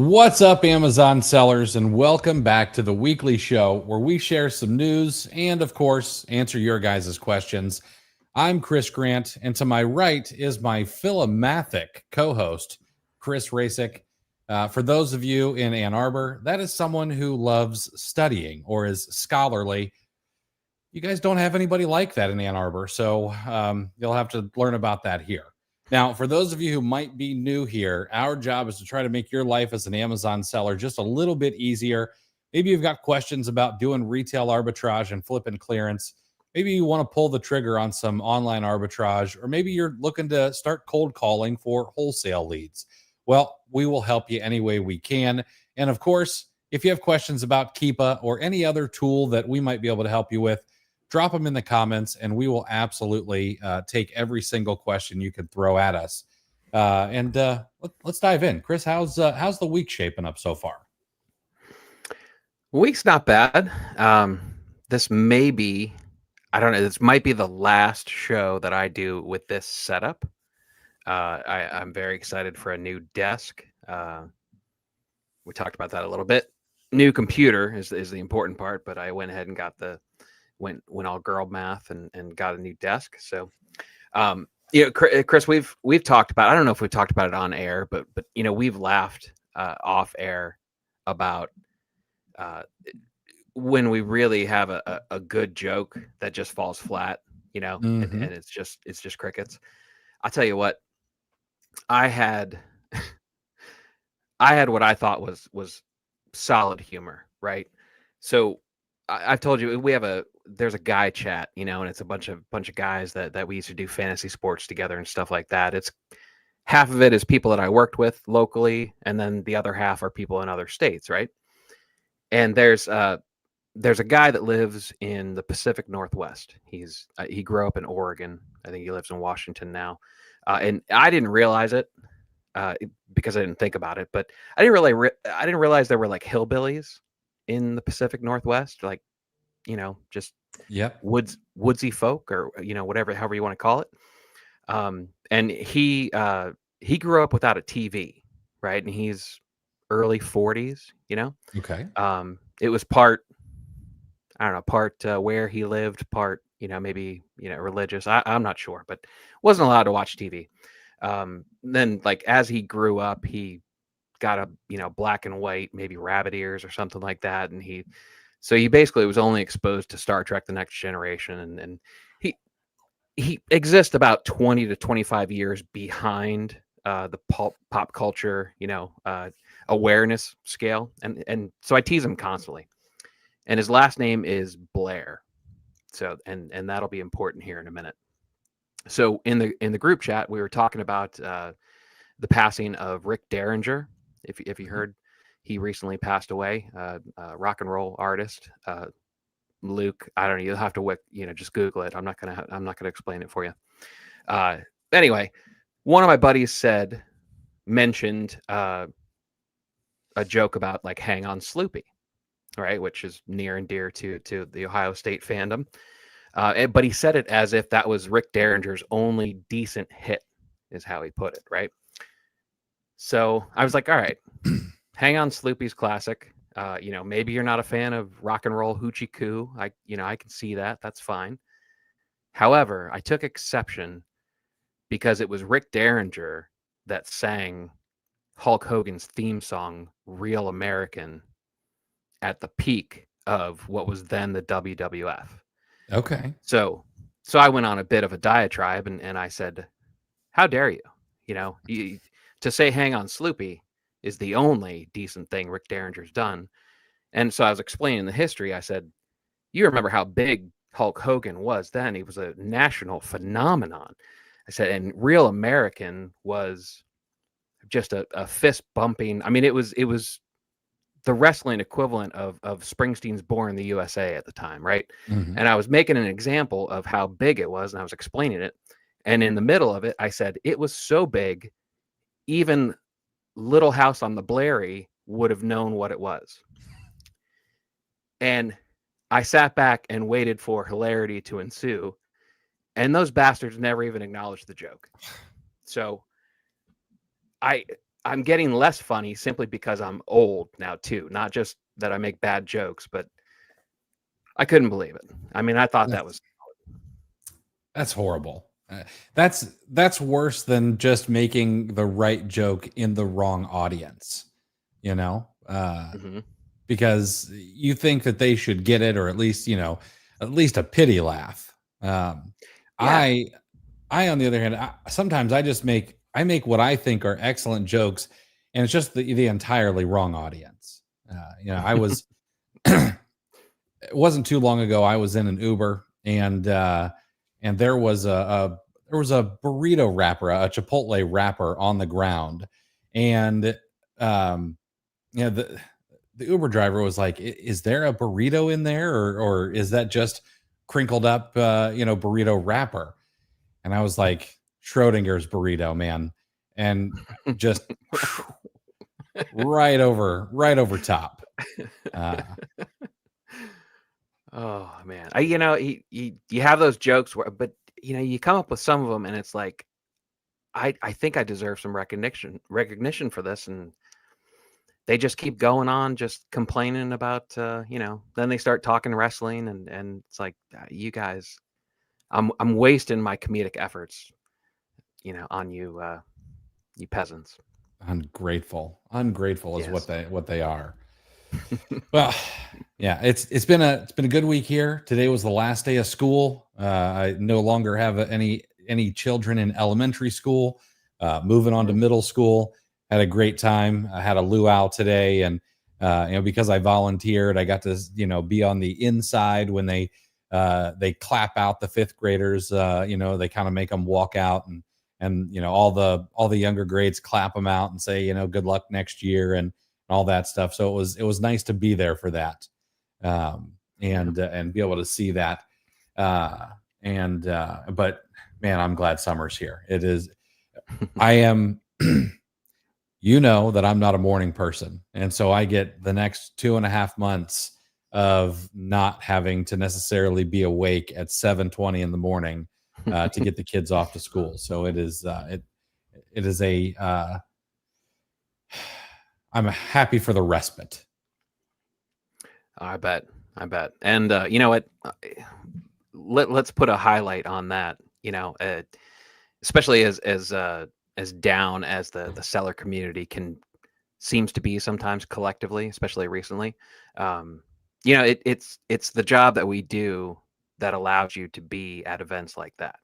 What's up, Amazon sellers, and welcome back to the weekly show where we share some news and, of course, answer your guys' questions. I'm Chris Grant, and to my right is my philomathic co-host, Chris Rasick. For those of you in Ann Arbor, that is someone who loves studying or is scholarly. You guys don't have anybody like that in Ann Arbor, so you'll have to learn about that here. Now, for those of you who might be new here, our job is to try to make your life as an Amazon seller just a little bit easier. Maybe you've got questions about doing retail arbitrage and flip and clearance. Maybe you want to pull the trigger on some online arbitrage, or maybe you're looking to start cold calling for wholesale leads. Well, we will help you any way we can. And of course, if you have questions about Keepa or any other tool that we might be able to help you with, drop them in the comments, and we will absolutely take every single question you can throw at us. Let's dive in. Chris, how's the week shaping up so far? Week's not bad. This may be, I don't know, this might be the last show that I do with this setup. I'm very excited for a new desk. We talked about that a little bit. New computer is the important part, but I went ahead and got went all girl math and got a new desk. So, Chris, we've talked about, I don't know if we've talked about it on air, but we've laughed off air about when we really have a good joke that just falls flat, and it's just crickets. I'll tell you what, I had what I thought was solid humor, right? So I've told you there's a guy chat, and it's a bunch of guys that we used to do fantasy sports together and stuff like that. It's half of it is people that I worked with locally, and then the other half are people in other states, right? And there's a guy that lives in the Pacific Northwest. He grew up in Oregon. I think he lives in Washington now, and I didn't realize it because I didn't think about it. But I didn't realize there were like hillbillies in the Pacific Northwest, like just woodsy folk, or however you want to call it. And he grew up without a TV, right? And he's early 40s. Okay. It was part, I don't know, part where he lived, part maybe religious. I'm not sure, but wasn't allowed to watch TV. Then like as he grew up, he got a black and white, maybe rabbit ears or something like that, and he basically was only exposed to Star Trek: The Next Generation, and he exists about 20 to 25 years behind the pop culture awareness scale, and so I tease him constantly. And his last name is Blair, so and that'll be important here in a minute. So in the group chat, we were talking about the passing of Rick Derringer. If you heard, he recently passed away. Rock and roll artist. Luke, I don't know. You'll have to just Google it. I'm not gonna explain it for you. Anyway, one of my buddies mentioned a joke about like "Hang on, Sloopy," right, which is near and dear to the Ohio State fandom. But he said it as if that was Rick Derringer's only decent hit, is how he put it, right? So I was like, all right, "Hang on, Sloopy's classic. Maybe you're not a fan of rock and roll hoochie coo. I can see that. That's fine. However, I took exception because it was Rick Derringer that sang Hulk Hogan's theme song, Real American, at the peak of what was then the WWF. Okay. So I went on a bit of a diatribe and I said, how dare you? To say "Hang on, Sloopy" is the only decent thing Rick Derringer's done. And so I was explaining the history. I said, you remember how big Hulk Hogan was then. He was a national phenomenon. I said, and Real American was just a fist bumping. I mean, it was the wrestling equivalent of Springsteen's Born in the USA at the time, right? Mm-hmm. And I was making an example of how big it was, and I was explaining it. And in the middle of it, I said, it was so big, even Little House on the Blairy would have known what it was. And I sat back and waited for hilarity to ensue, and those bastards never even acknowledged the joke. So I I'm getting less funny simply because I'm old now too. Not just that I make bad jokes, but I couldn't believe it. I mean, I thought that was That's horrible. That's worse than just making the right joke in the wrong audience, you know, Mhm. because you think that they should get it, or at least at least a pity laugh. Yeah. I on the other hand, sometimes I make what I think are excellent jokes, and it's just the entirely wrong audience. I was it wasn't too long ago. I was in an Uber, and there was a burrito wrapper, a Chipotle wrapper on the ground, and um, the Uber driver was like, Is there a burrito in there, or is that just crinkled up, burrito wrapper?" And I was like, "Schrodinger's burrito, man," and just right over top. Uh, Oh man, you have those jokes where, but you come up with some of them, and it's like, I think I deserve some recognition for this, and they just keep going on, just complaining about, Then they start talking wrestling, and it's like, you guys, I'm wasting my comedic efforts, on you, you peasants. ungrateful is Yes. what they are. Well, yeah, it's been a good week here. Today was the last day of school. I no longer have any children in elementary school. Moving on to Mhm. middle school. Had a great time. I had a luau today, and because I volunteered, I got to be on the inside when they clap out the fifth graders. They kind of make them walk out, and all the younger grades clap them out and say good luck next year and all that stuff. So it was nice to be there for that, Yeah. and be able to see that. But man, I'm glad summer's here. It is. I am. You know that I'm not a morning person, and so I get the next 2.5 months of not having to necessarily be awake at 7:20 in the morning to get the kids off to school. So it is a I'm happy for the respite. I bet. I bet. And you know what? Let's put a highlight on that. Especially as down as the seller community can seems to be sometimes collectively, especially recently. Um, it's the job that we do that allows you to be at events like that.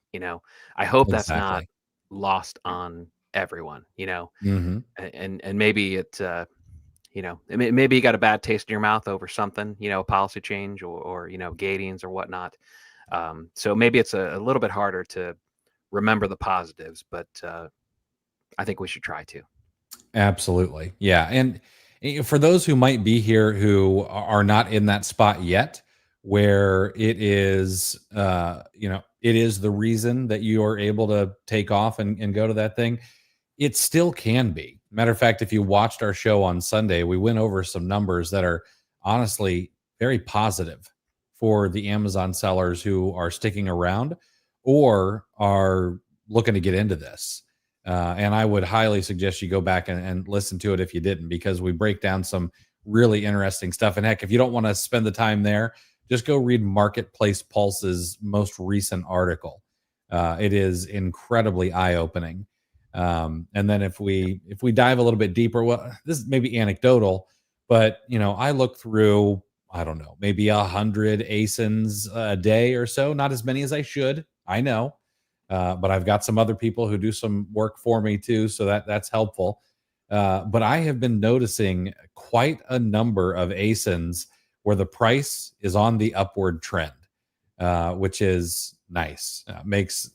I hope that's not Exactly. lost on everyone. Hmm. And maybe maybe you got a bad taste in your mouth over something, a policy change or gatings or whatnot. So maybe it's a little bit harder to remember the positives, but I think we should try to. Absolutely. Yeah. And for those who might be here who are not in that spot yet, where it is the reason that you are able to take off and go to that thing, it still can be. Matter of fact, if you watched our show on Sunday, we went over some numbers that are honestly very positive for the Amazon sellers who are sticking around or are looking to get into this. And I would highly suggest you go back and listen to it if you didn't, because we break down some really interesting stuff. And heck, if you don't want to spend the time there, just go read Marketplace Pulse's most recent article. It is incredibly eye opening. And then if we dive a little bit deeper, well, this may be anecdotal, but I look through, I don't know, maybe 100 ASINs a day or so. Not as many as I should, I know, but I've got some other people who do some work for me too, so that's helpful. But I have been noticing quite a number of ASINs where the price is on the upward trend, which is nice. Makes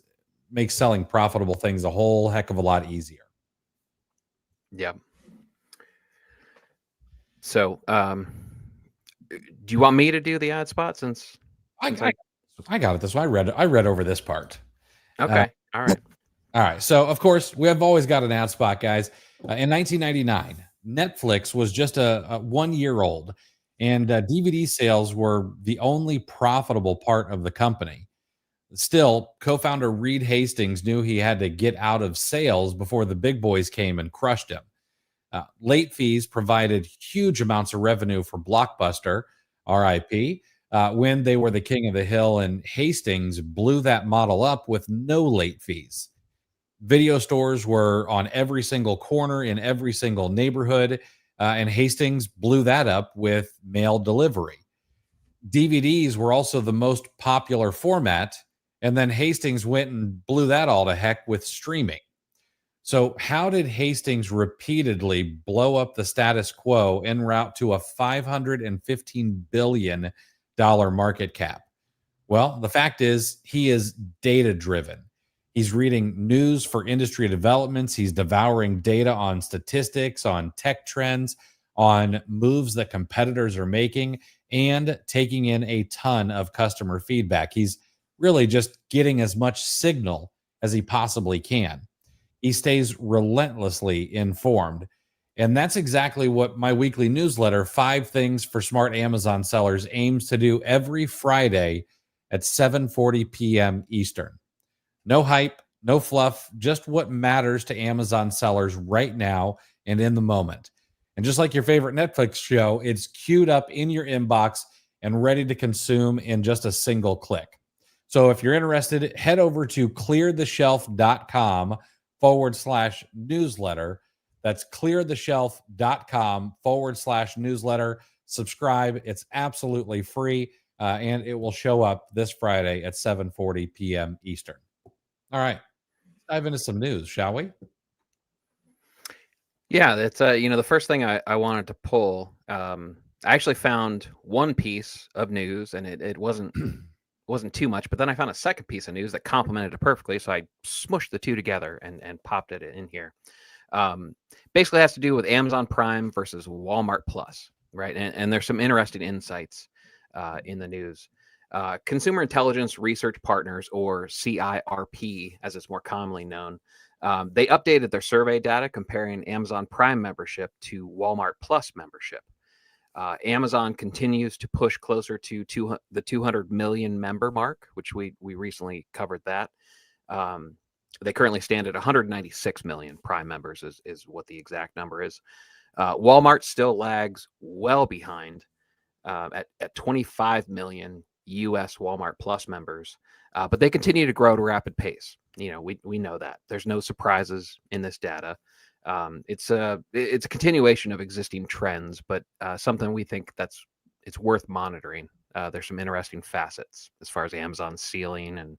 selling profitable things a whole heck of a lot easier. Yeah. So, do you want me to do the ad spot I, since I I I got it. This one I read over this part. Uh, okay. All right. all right. So of course we have always got an ad spot, guys. In 1999, Netflix was just a 1 year old, and DVD sales were the only profitable part of the company. Still, co-founder Reed Hastings knew he had to get out of sales before the big boys came and crushed him. Late fees provided huge amounts of revenue for Blockbuster, RIP, when they were the king of the hill, and Hastings blew that model up with no late fees. Video stores were on every single corner in every single neighborhood, and Hastings blew that up with mail delivery. DVDs were also the most popular format, and then Hastings went and blew that all to heck with streaming. So, how did Hastings repeatedly blow up the status quo en route to a $515 billion market cap? Well, the fact is, he is data driven. He's reading news for industry developments. He's devouring data on statistics, on tech trends, on moves that competitors are making, and taking in a ton of customer feedback. He's really just getting as much signal as he possibly can. He stays relentlessly informed. And that's exactly what my weekly newsletter, 5 Things for Smart Amazon Sellers, aims to do every Friday at 7:40 p.m. Eastern. No hype, no fluff, just what matters to Amazon sellers right now and in the moment. And just like your favorite Netflix show, it's queued up in your inbox and ready to consume in just a single click. So if you're interested, head over to cleartheshelf.com/newsletter. That's cleartheshelf.com/newsletter. Subscribe. It's absolutely free, and it will show up this Friday at 7:40 p.m. Eastern. All right, dive into some news, shall we? Yeah, that's the first thing I wanted to pull. I actually found one piece of news, and it wasn't too much, but then I found a second piece of news that complemented it perfectly, so I smushed the two together and popped it in here. Basically has to do with Amazon Prime versus Walmart Plus, right? And there's some interesting insights in the news. Consumer Intelligence Research Partners, or CIRP, as it's more commonly known, they updated their survey data comparing Amazon Prime membership to Walmart Plus membership. Amazon continues to push closer to the 200 million member mark, which we recently covered that. They currently stand at 196 million Prime members is what the exact number is. Walmart still lags well behind at 25 million US Walmart Plus members, but they continue to grow at a rapid pace. We know that. There's no surprises in this data. It's a continuation of existing trends, but something we think it's worth monitoring. There's some interesting facets as far as Amazon's ceiling and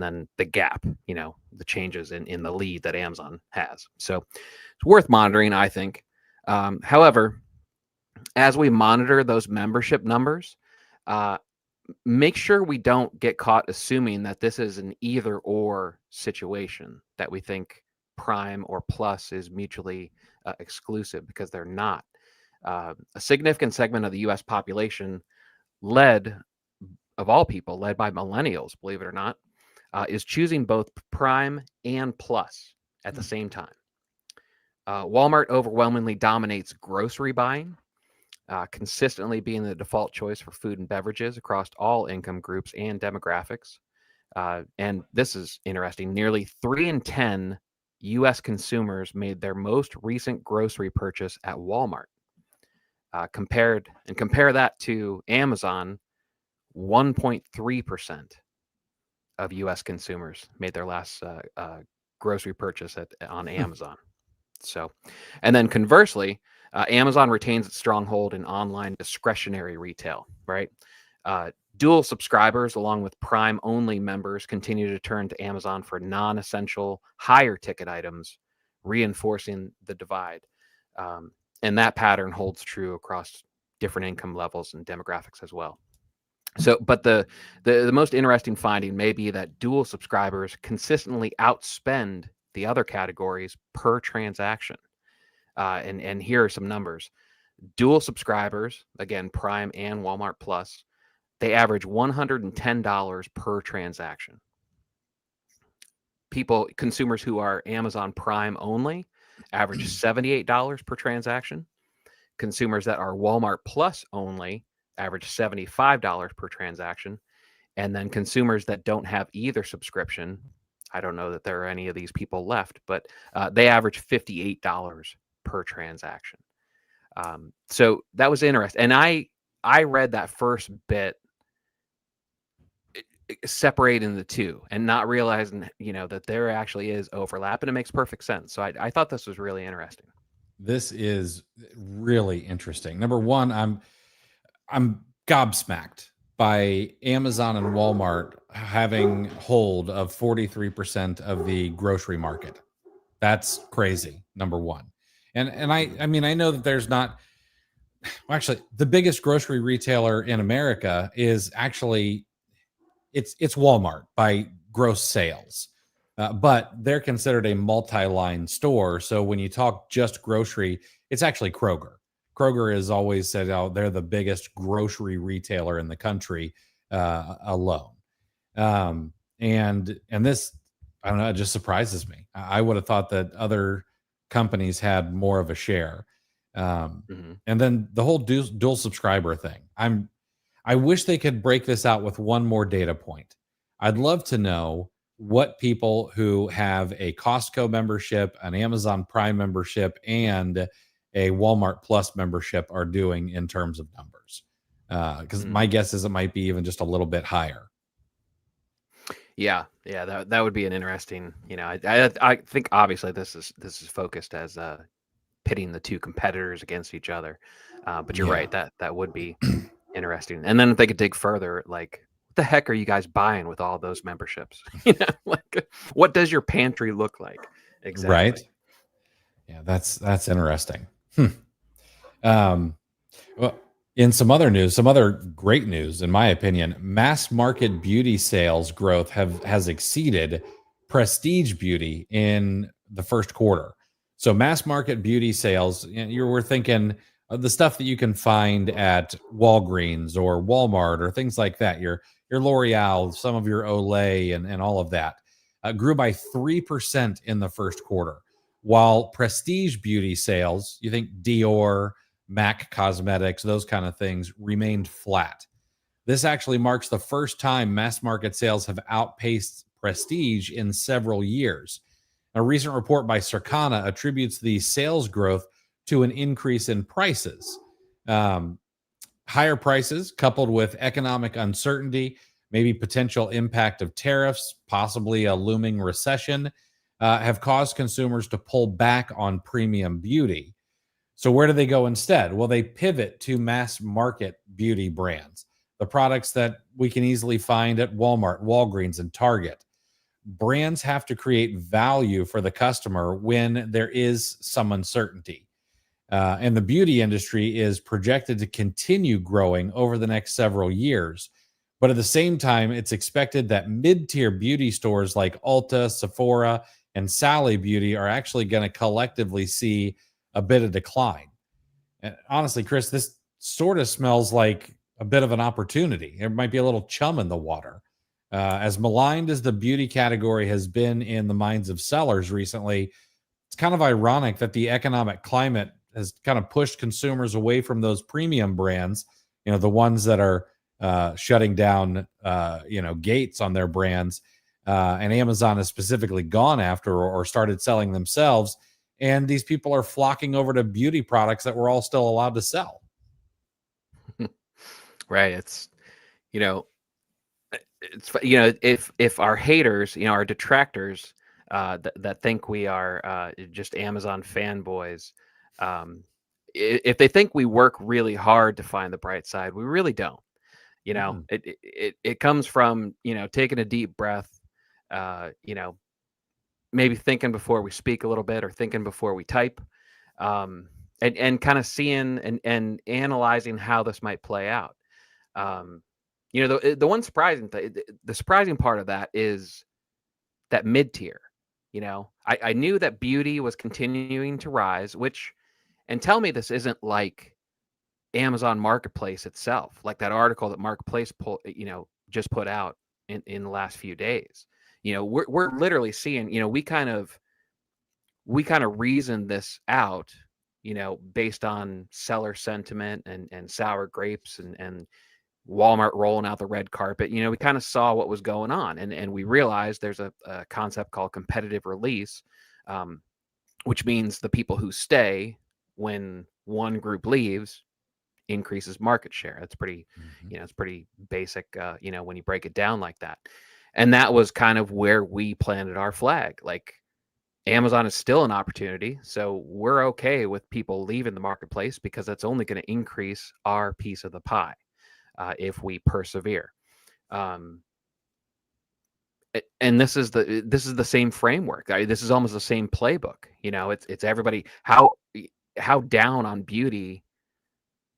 then the gap, the changes in the lead that Amazon has. So it's worth monitoring, I think. However, as we monitor those membership numbers, make sure we don't get caught assuming that this is an either or situation, that we think Prime or Plus is mutually exclusive, because they're not. A significant segment of the US population, of all people, led by millennials, believe it or not, is choosing both Prime and Plus at the same time. Walmart overwhelmingly dominates grocery buying, consistently being the default choice for food and beverages across all income groups and demographics. And this is interesting. Nearly 3 in 10 U.S. consumers made their most recent grocery purchase at Walmart. Compare that to Amazon. 1.3% of U.S. consumers made their last grocery purchase on Amazon. So, and then conversely, Amazon retains its stronghold in online discretionary retail, right? Dual subscribers, along with Prime-only members, continue to turn to Amazon for non-essential, higher-ticket items, reinforcing the divide. And that pattern holds true across different income levels and demographics as well. So, but the most interesting finding may be that dual subscribers consistently outspend the other categories per transaction. And here are some numbers. Dual subscribers, again, Prime and Walmart Plus, they average $110 per transaction. Consumers who are Amazon Prime only, average $78 per transaction. Consumers that are Walmart Plus only average $75 per transaction. And then consumers that don't have either subscription, I don't know that there are any of these people left, but they average $58 per transaction. So that was interesting. And I read that first bit separating the two and not realizing, that there actually is overlap, and it makes perfect sense. So I thought this was really interesting. This is really interesting. Number one, I'm gobsmacked by Amazon and Walmart having hold of 43% of the grocery market. That's crazy. Number one. And I mean, I know that there's not, well, actually, the biggest grocery retailer in America is actually it's Walmart by gross sales. But they're considered a multi-line store. So when you talk just grocery, it's actually Kroger. Kroger has always said, "Oh, they're the biggest grocery retailer in the country alone." And this, I don't know, it just surprises me. I would have thought that other companies had more of a share. Hmm. And then the whole dual subscriber thing. I wish they could break this out with one more data point. I'd love to know what people who have a Costco membership, an Amazon Prime membership, and a Walmart Plus membership are doing in terms of numbers. Because my guess is it might be even just a little bit higher. Yeah, that would be an interesting. I think obviously this is focused as pitting the two competitors against each other. But you're Yeah. right, that would be interesting. And then if they could dig further, like, what the heck are you guys buying with all those memberships? Like, what does your pantry look like Right. exactly? Yeah, that's interesting. Um, well, in some other news, some other great news, in my opinion, mass market beauty sales growth has exceeded prestige beauty in the first quarter. So mass market beauty sales, you were thinking of the stuff that you can find at Walgreens or Walmart or things like that. Your L'Oreal, some of your Olay, and all of that grew by 3% in the first quarter. While prestige beauty sales, you think Dior, MAC Cosmetics, those kind of things remained flat. This actually marks the first time mass market sales have outpaced prestige in several years. A recent report by Circana attributes the sales growth to an increase in prices. Um, Higher prices, coupled with economic uncertainty, maybe potential impact of tariffs, possibly a looming recession, have caused consumers to pull back on premium beauty. So where do they go instead? Well, they pivot to mass market beauty brands, the products that we can easily find at Walmart, Walgreens, and Target. Brands have to create value for the customer when there is some uncertainty. And the beauty industry is projected to continue growing over the next several years. But at the same time, it's expected that mid tier beauty stores like Ulta, Sephora, and Sally Beauty are actually going to collectively see a bit of decline. And honestly, Chris, this sort of smells like a bit of an opportunity. There might be a little chum in the water. As maligned as the beauty category has been in the minds of sellers recently, it's kind of ironic that the economic climate has kind of pushed consumers away from those premium brands, the ones that are shutting down, gates on their brands. And Amazon has specifically gone after or started selling themselves. And these people are flocking over to beauty products that we're all still allowed to sell. Right. You know, if our haters, our detractors, that think we are just Amazon fanboys, um, if they think we work really hard to find the bright side, we really don't. Mm-mm. It comes from taking a deep breath, uh, you know, maybe thinking before we speak a little bit, or thinking before we type, and kind of seeing and analyzing how this might play out. Um, the one the surprising part of that is that mid tier. I knew that beauty was continuing to rise, which, and tell me this isn't like Amazon Marketplace itself, like that article that Marketplace just put out in the last few days. We're literally seeing, we kind of reasoned this out, based on seller sentiment and sour grapes and Walmart rolling out the red carpet. We kind of saw what was going on, and we realized there's a concept called competitive release. Um, which means the people who stay when one group leaves increases market share. That's pretty, it's pretty basic, when you break it down like that. And that was kind of where we planted our flag. Like, Amazon is still an opportunity, so we're okay with people leaving the marketplace because that's only going to increase our piece of the pie if we persevere. And this is the same framework. This is almost the same playbook. It's everybody. How down on beauty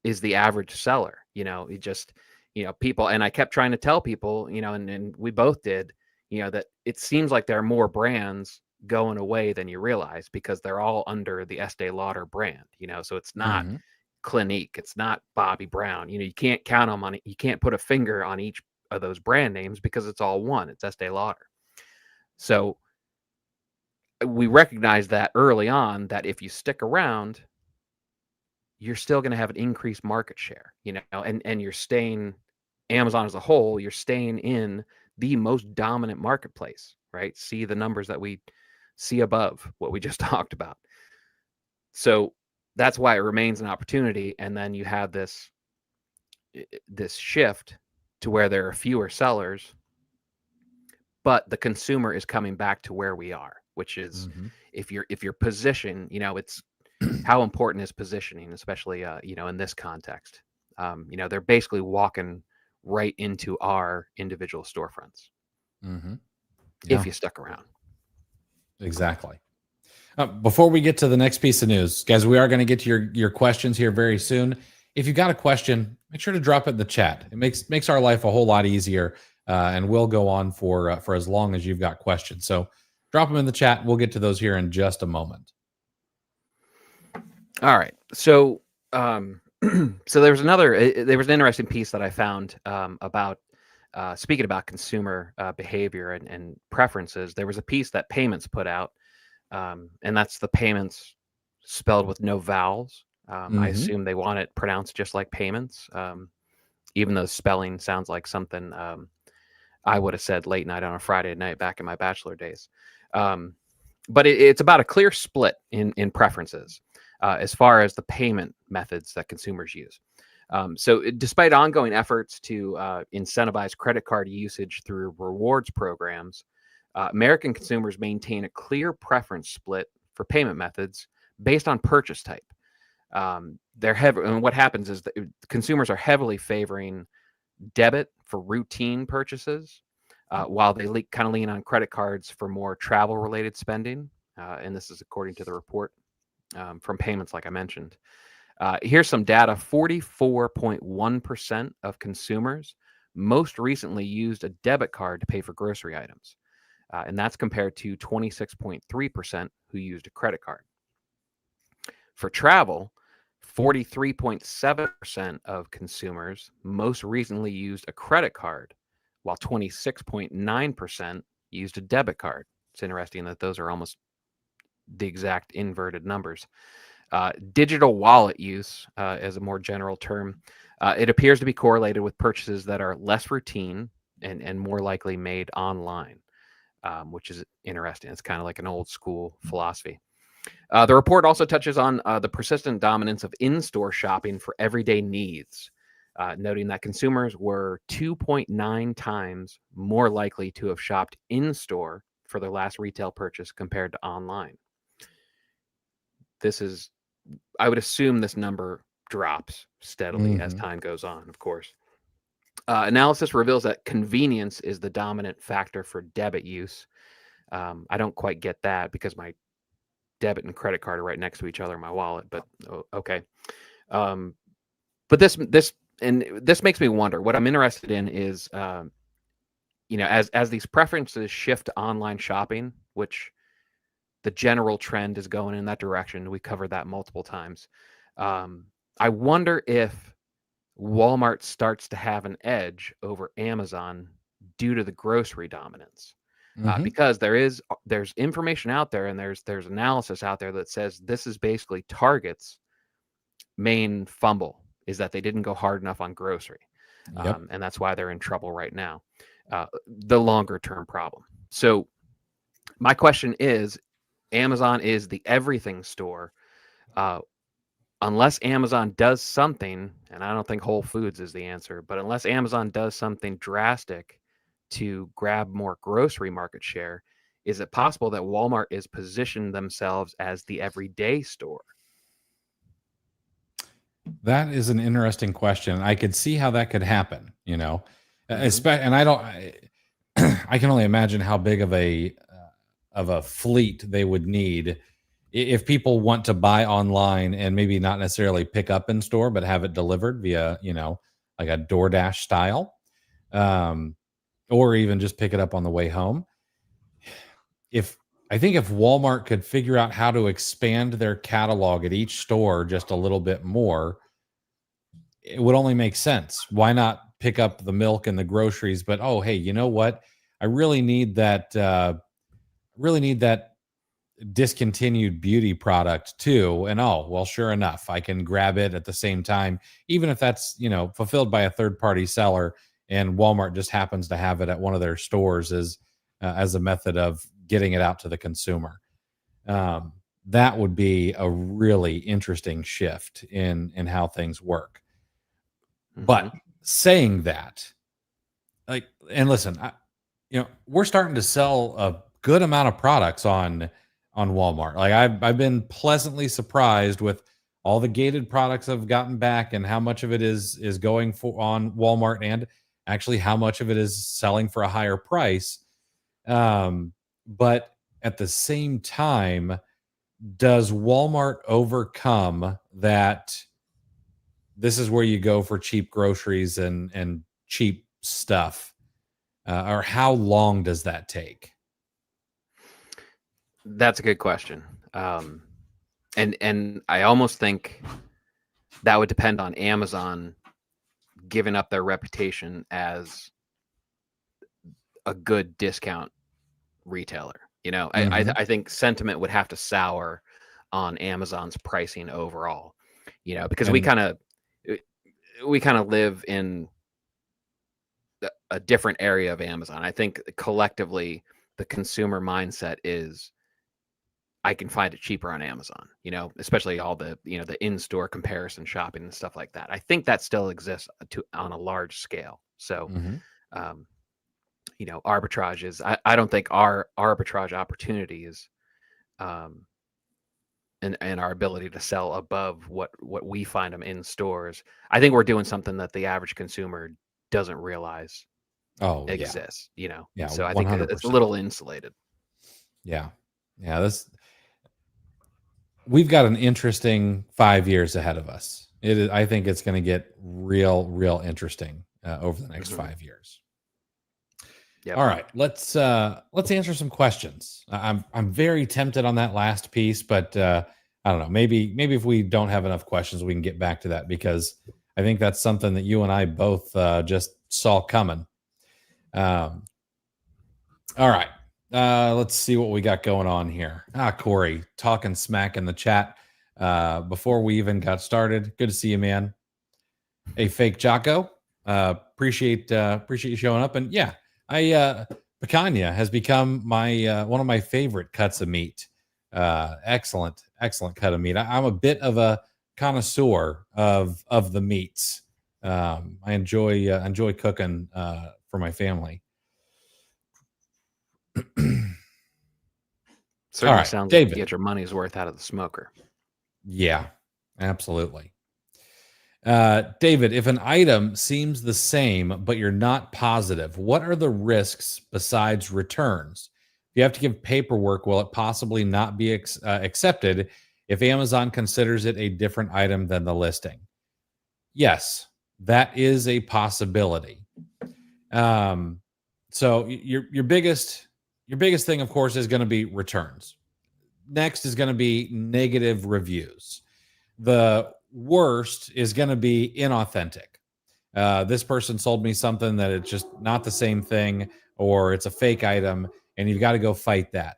is the average seller? It just people. And I kept trying to tell people, and we both did, that it seems like there are more brands going away than you realize because they're all under the Estee Lauder brand. So it's not Clinique, it's not Bobbi Brown. You can't count them on it. You can't put a finger on each of those brand names because it's all one. It's Estee Lauder. So we recognize that early on, that if you stick around, you're still going to have an increased market share, and you're staying, Amazon as a whole, you're staying in the most dominant marketplace, right? See the numbers that we see above what we just talked about. So that's why it remains an opportunity. And then you have this shift to where there are fewer sellers, but the consumer is coming back to where we are, which is if you're positioned, it's how important is positioning, especially in this context. They're basically walking right into our individual storefronts if you stuck around. Exactly. Before we get to the next piece of news, guys, we are going to get to your questions here very soon. If you got a question, make sure to drop it in the chat. It makes our life a whole lot easier, and we'll go on for as long as you've got questions. So drop them in the chat. We'll get to those here in just a moment. All right. So so there was an interesting piece that I found about speaking about consumer behavior and preferences. There was a piece that Payments put out, and that's the Payments spelled with no vowels. I assume they want it pronounced just like Payments, even though spelling sounds like something I would have said late night on a Friday night back in my bachelor days. But it's about a clear split in preferences as far as the payment methods that consumers use. So despite ongoing efforts to incentivize credit card usage through rewards programs, American consumers maintain a clear preference split for payment methods based on purchase type. And what happens is that consumers are heavily favoring debit for routine purchases, while they kind of lean on credit cards for more travel-related spending. And this is according to the report from Payments, like I mentioned. Here's some data. 44.1% of consumers most recently used a debit card to pay for grocery items. And that's compared to 26.3% who used a credit card. For travel, 43.7% of consumers most recently used a credit card, while 26.9% used a debit card. It's interesting that those are almost the exact inverted numbers. Digital wallet use, as a more general term, it appears to be correlated with purchases that are less routine and more likely made online, which is interesting. It's kind of like an old school philosophy. The report also touches on the persistent dominance of in-store shopping for everyday needs, noting that consumers were 2.9 times more likely to have shopped in-store for their last retail purchase compared to online. I would assume this number drops steadily as time goes on, of course. Analysis reveals that convenience is the dominant factor for debit use. I don't quite get that because my debit and credit card are right next to each other in my wallet, but okay. But this makes me wonder. What I'm interested in is, as these preferences shift to online shopping, which the general trend is going in that direction. We covered that multiple times. I wonder if Walmart starts to have an edge over Amazon due to the grocery dominance. Because there's information out there and there's analysis out there that says this is basically Target's main fumble, is that they didn't go hard enough on grocery. And that's why they're in trouble right now. The longer term problem. So my question is Amazon is the everything store. Unless Amazon does something, and I don't think Whole Foods is the answer, but unless Amazon does something drastic to grab more grocery market share, is it possible that Walmart is positioned themselves as the everyday store? That is an interesting question. I could see how that could happen, Mhm. and I can only imagine how big of a fleet they would need if people want to buy online and maybe not necessarily pick up in store, but have it delivered via, like a DoorDash style, um, or even just pick it up on the way home. If I think if Walmart could figure out how to expand their catalog at each store just a little bit more, it would only make sense. Why not pick up the milk and the groceries? But oh, hey, you know what? I really need that. Really need that discontinued beauty product too. And oh, well, sure enough, I can grab it at the same time, even if that's fulfilled by a third party seller, and Walmart just happens to have it at one of their stores as a method of getting it out to the consumer. That would be a really interesting shift in how things work. But Mhm. saying that, like, and listen, we're starting to sell a good amount of products on Walmart. Like I've been pleasantly surprised with all the gated products I've gotten back and how much of it is going for on Walmart, and actually how much of it is selling for a higher price. But at the same time, does Walmart overcome that this is where you go for cheap groceries and cheap stuff? Or how long does that take? That's a good question. Um, and I almost think that would depend on Amazon giving up their reputation as a good discount retailer. Mhm. I think sentiment would have to sour on Amazon's pricing overall. Because And we kind of live in a different area of Amazon. I think collectively the consumer mindset is I can find it cheaper on Amazon, especially all the in-store comparison shopping and stuff like that. I think that still exists on a large scale. So, mhm. um, arbitrage is, I don't think our arbitrage opportunities, um, and our ability to sell above what we find them in stores. I think we're doing something that the average consumer doesn't realize Oh, yeah. exists. Yeah, So I think it's a 100%. little insulated. Yeah. Yeah, this we've got an interesting 5 years ahead of us. I think it's gonna get real interesting, over the next Hmm. 5 years. Yep. All right, let's answer some questions. I'm very tempted on that last piece, but, I don't know, maybe if we don't have enough questions, we can get back to that, because I think that's something that you and I both, just saw coming. Um All right. Let's see what we got going on here. Corey, talking smack in the chat before we even got started. Good to see you, man. Hey, fake Jocko. Appreciate you showing up. And yeah, I picanha has become my one of my favorite cuts of meat. Excellent cut of meat. I'm a bit of a connoisseur of the meats. I enjoy cooking for my family. All Certainly right, sounds like you David. get your money's worth out of the smoker. Yeah, absolutely. David, if an item seems the same, but you're not positive, what are the risks besides returns? If you have to give paperwork, will it possibly not be accepted if Amazon considers it a different item than the listing? Yes, that is a possibility. Um, so your biggest thing, of course, is going to be returns. Next is going to be negative reviews. The worst is going to be inauthentic. This person sold me something that it's just not the same thing, or it's a fake item, and you've got to go fight that.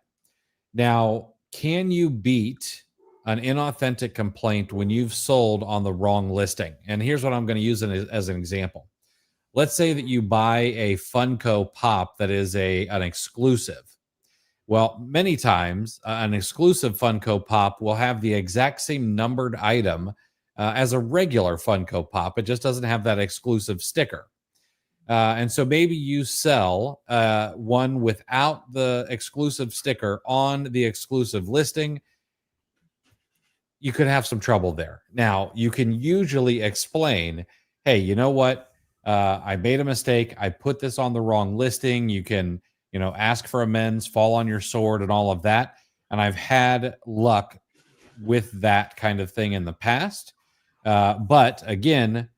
Now, can you beat an inauthentic complaint when you've sold on the wrong listing? And here's what I'm going to use as an example. Let's say that you buy a Funko Pop that is an exclusive. Well, many times an exclusive Funko Pop will have the exact same numbered item as a regular Funko Pop. It just doesn't have that exclusive sticker. And so maybe you sell one without the exclusive sticker on the exclusive listing. You could have some trouble there. Now, you can usually explain, hey, you know what? I made a mistake. I put this on the wrong listing. You can, ask for amends, fall on your sword, and all of that. And I've had luck with that kind of thing in the past. But again,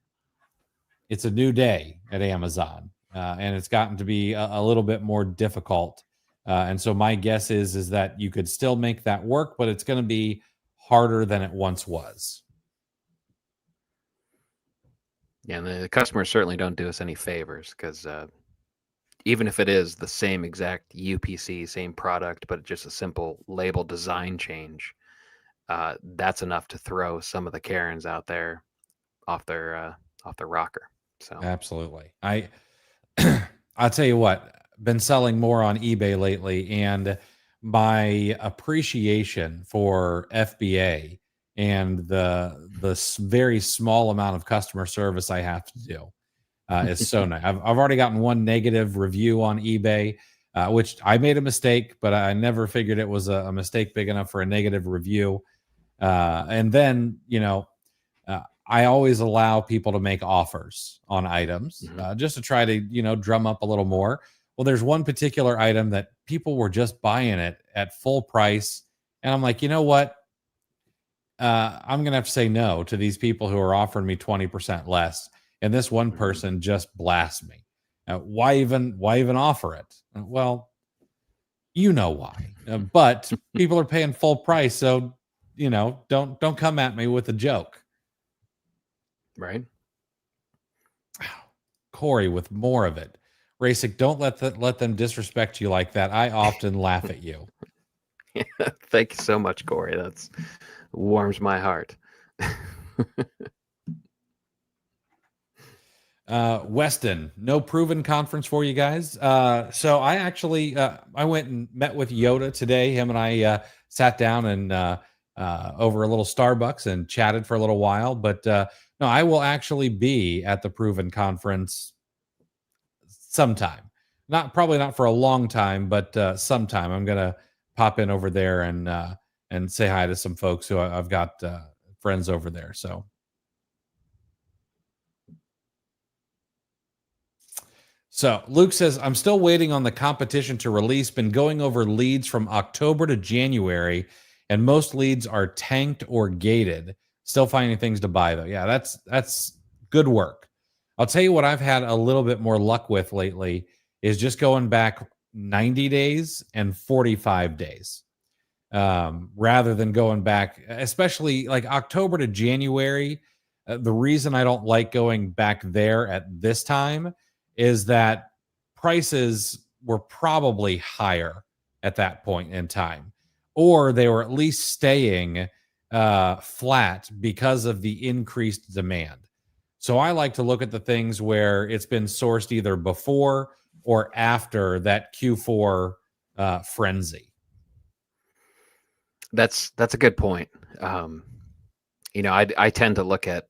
it's a new day at Amazon, and it's gotten to be a little bit more difficult. And so my guess is that you could still make that work, but it's going to be harder than it once was. Yeah, and the customers certainly don't do us any favors because even if it is the same exact UPC, same product, but just a simple label design change, that's enough to throw some of the Karens out there off their rocker. So Absolutely. I'll tell you what, been selling more on eBay lately, and my appreciation for FBA and the very small amount of customer service I have to do is so nice. I've already gotten one negative review on eBay, which I made a mistake, but I never figured it was a mistake big enough for a negative review. And then, I always allow people to make offers on items just to try to, drum up a little more. Well, there's one particular item that people were just buying it at full price. And I'm like, you know what? I'm going to have to say no to these people who are offering me 20% less. And this one person just blasts me. Why even offer it? Well, you know why. But people are paying full price. So, don't come at me with a joke. right. Corey with more of it. Rasic, don't let them disrespect you like that. I often laugh at you. Thank you so much, Corey. That's warms my heart. Weston, no proven conference for you guys. So I actually I went and met with Yoda today. Him and I sat down and over a little Starbucks and chatted for a little while. But no, I will actually be at the Proven Conference sometime. Probably not for a long time, but sometime. I'm gonna pop in over there and say hi to some folks who I've got friends over there. So Luke says, I'm still waiting on the competition to release. Been going over leads from October to January, and most leads are tanked or gated. Still finding things to buy though. Yeah, that's good work. I'll tell you what I've had a little bit more luck with lately is just going back 90 days and 45 days. Rather than going back, especially like October to January. The reason I don't like going back there at this time is that prices were probably higher at that point in time, or they were at least staying flat because of the increased demand. So I like to look at the things where it's been sourced either before or after that Q4 frenzy. That's a good point. I tend to look at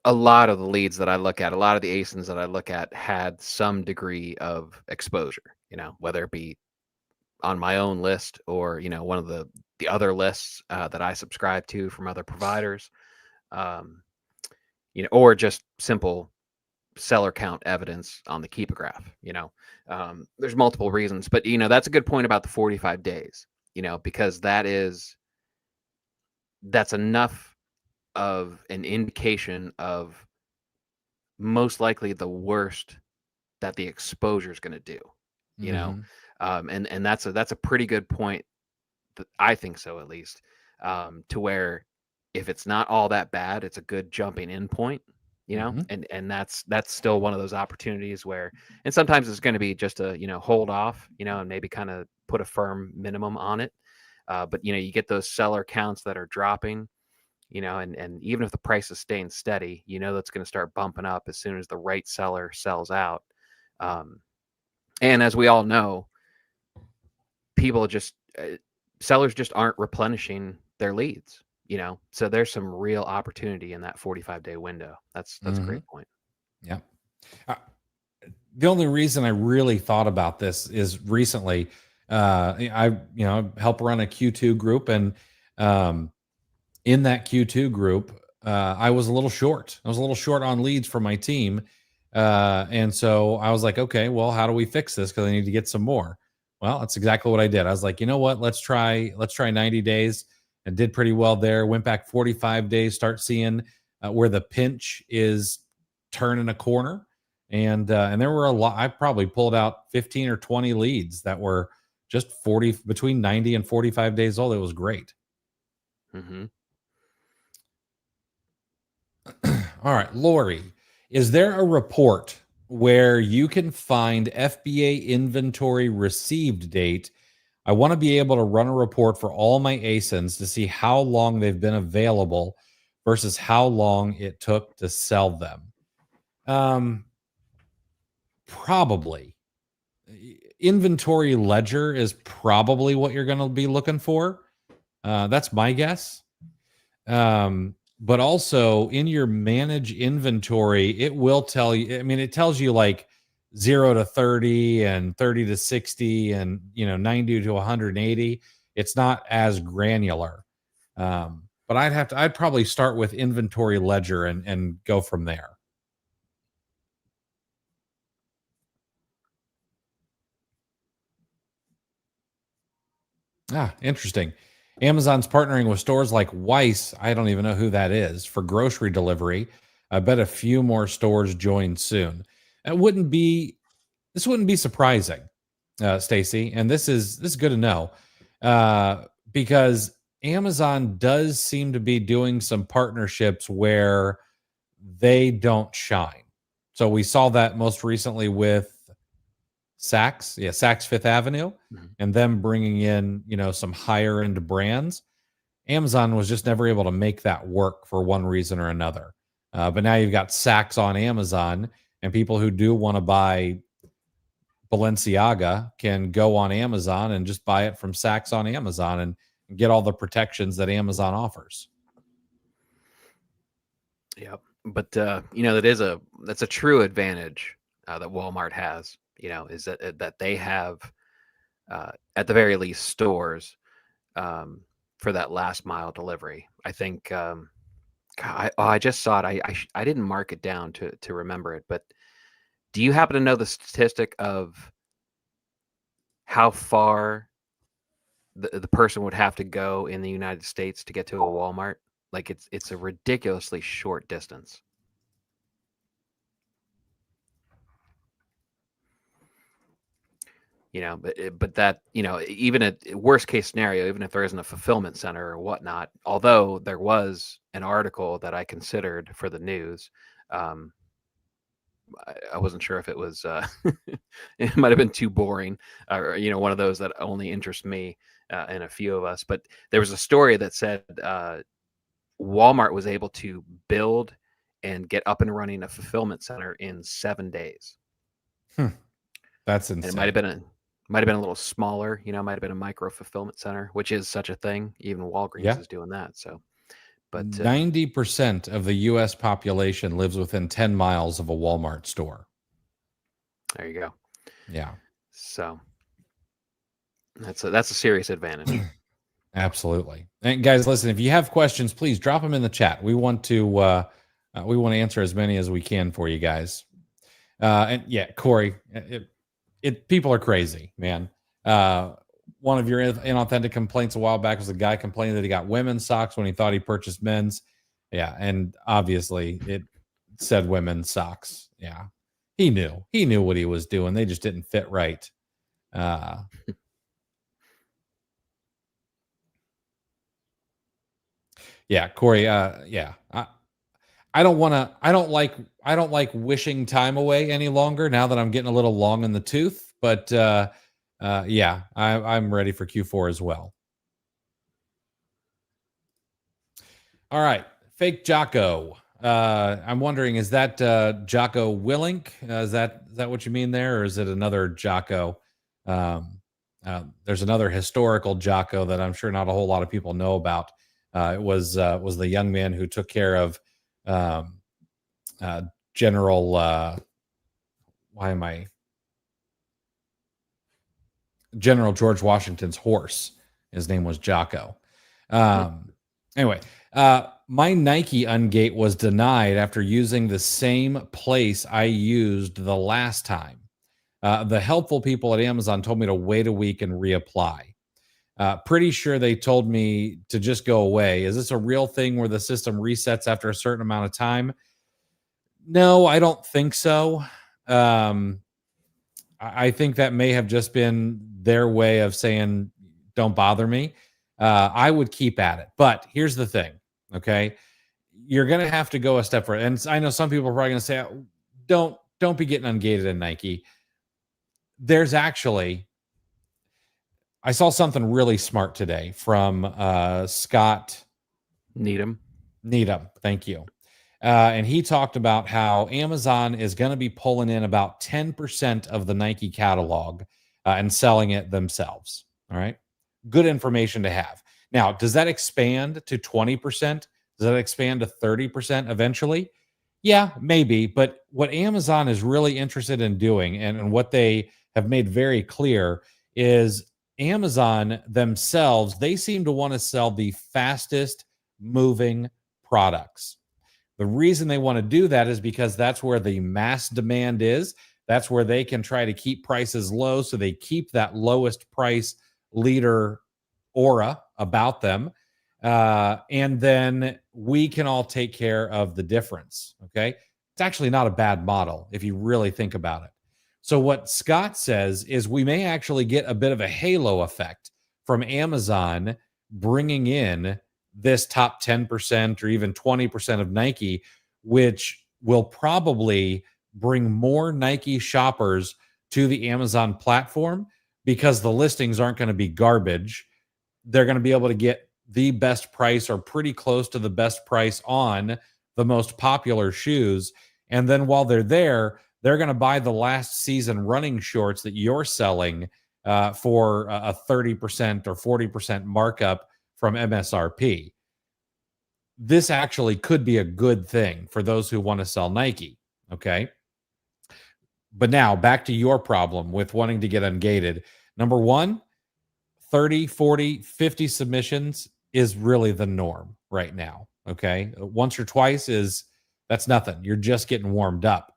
a lot of the leads that I look at, a lot of the ASINs that I look at had some degree of exposure, whether it be on my own list or, one of the other lists that I subscribe to from other providers, or just simple seller count evidence on the Keepa graph. There's multiple reasons, but, that's a good point about the 45 days, because that's enough of an indication of most likely the worst that the exposure is going to do, and that's a pretty good point. That I think so, at least, to where if it's not all that bad, it's a good jumping in point, and that's still one of those opportunities where, and sometimes it's going to be just a, hold off, and maybe kind of put a firm minimum on it. But, you get those seller counts that are dropping, and even if the price is staying steady, that's going to start bumping up as soon as the right seller sells out. And as we all know, people just sellers just aren't replenishing their leads. So there's some real opportunity in that 45-day window. That's a great point. Yeah. The only reason I really thought about this is recently, I help run a Q2 group, and in that Q2 group, I was a little short. I was a little short on leads for my team, and so I was like, okay, well, how do we fix this? Because I need to get some more. Well, that's exactly what I did. I was like, you know what? Let's try 90 days. And did pretty well there. Went back 45 days. Start seeing where the pinch is turning a corner. And there were a lot. I probably pulled out 15 or 20 leads that were just between 90 and 45 days old. It was great. Mm-hmm. All right, Lori, is there a report where you can find FBA inventory received date? I want to be able to run a report for all my ASINs to see how long they've been available versus how long it took to sell them. Probably. Inventory ledger is probably what you're going to be looking for. That's my guess. But also in your manage inventory, it will tell you, I mean, it tells you like 0 to 30 and 30 to 60 and 90 to 180. It's not as granular. But I'd probably start with inventory ledger and go from there. Interesting. Amazon's partnering with stores like Weiss. I don't even know who that is, for grocery delivery. I bet a few more stores join soon. This wouldn't be surprising, Stacy. And this is good to know, because Amazon does seem to be doing some partnerships where they don't shine. So we saw that most recently with Saks, Saks Fifth Avenue, and them bringing in, some higher end brands. Amazon was just never able to make that work for one reason or another. But now you've got Saks on Amazon, and people who do want to buy Balenciaga can go on Amazon and just buy it from Saks on Amazon and get all the protections that Amazon offers. Yeah, but that's a true advantage that Walmart has. Is that they have at the very least stores for that last mile delivery. I think I just saw it. I didn't mark it down to remember it, but do you happen to know the statistic of how far the person would have to go in the United States to get to a Walmart? Like it's a ridiculously short distance. But that, even at worst case scenario, even if there isn't a fulfillment center or whatnot, although there was an article that I considered for the news, I wasn't sure if it was, it might have been too boring, or, one of those that only interest me and a few of us. But there was a story that said Walmart was able to build and get up and running a fulfillment center in 7 days. That's insane. And it might have been a little smaller, might have been a micro fulfillment center, which is such a thing. Even Walgreens is doing that. So, but 90% of the U.S. population lives within 10 miles of a Walmart store. There you go. Yeah. So that's a serious advantage. Absolutely. And guys, listen, if you have questions, please drop them in the chat. We want to answer as many as we can for you guys. And yeah, Corey, people are crazy, man. One of your inauthentic complaints a while back was a guy complaining that he got women's socks when he thought he purchased men's. Yeah, and obviously it said women's socks. Yeah, he knew what he was doing. They just didn't fit right. Yeah, Corey. Yeah, I don't like wishing time away any longer now that I'm getting a little long in the tooth. But yeah, I'm ready for Q4 as well. All right, fake Jocko. I'm wondering, is that Jocko Willink? Is that what you mean there, or is it another Jocko? there's another historical Jocko that I'm sure not a whole lot of people know about. It was the young man who took care of um, General. Why am I? General George Washington's horse. His name was Jocko. Anyway, my Nike ungate was denied after using the same place I used the last time. The helpful people at Amazon told me to wait a week and reapply. Pretty sure they told me to just go away. Is this a real thing where the system resets after a certain amount of time? No, I don't think so. I think that may have just been their way of saying, don't bother me. I would keep at it. But here's the thing, okay? You're going to have to go a step further. And I know some people are probably going to say, don't be getting ungated in Nike. There's actually, I saw something really smart today from Scott Needham. Thank you. And he talked about how Amazon is going to be pulling in about 10% of the Nike catalog and selling it themselves. All right. Good information to have. Now, does that expand to 20%? Does that expand to 30% eventually? Yeah, maybe. But what Amazon is really interested in doing and what they have made very clear is Amazon themselves, they seem to want to sell the fastest moving products. The reason they want to do that is because that's where the mass demand is. That's where they can try to keep prices low. So they keep that lowest price leader aura about them. And then we can all take care of the difference. Okay. It's actually not a bad model if you really think about it. So what Scott says is we may actually get a bit of a halo effect from Amazon bringing in this top 10% or even 20% of Nike, which will probably bring more Nike shoppers to the Amazon platform because the listings aren't going to be garbage. They're going to be able to get the best price or pretty close to the best price on the most popular shoes. And then while they're there, they're going to buy the last season running shorts that you're selling for a 30% or 40% markup from MSRP. This actually could be a good thing for those who want to sell Nike. Okay. But now back to your problem with wanting to get ungated. Number one, 30, 40, 50 submissions is really the norm right now. Okay. Once or twice that's nothing. You're just getting warmed up.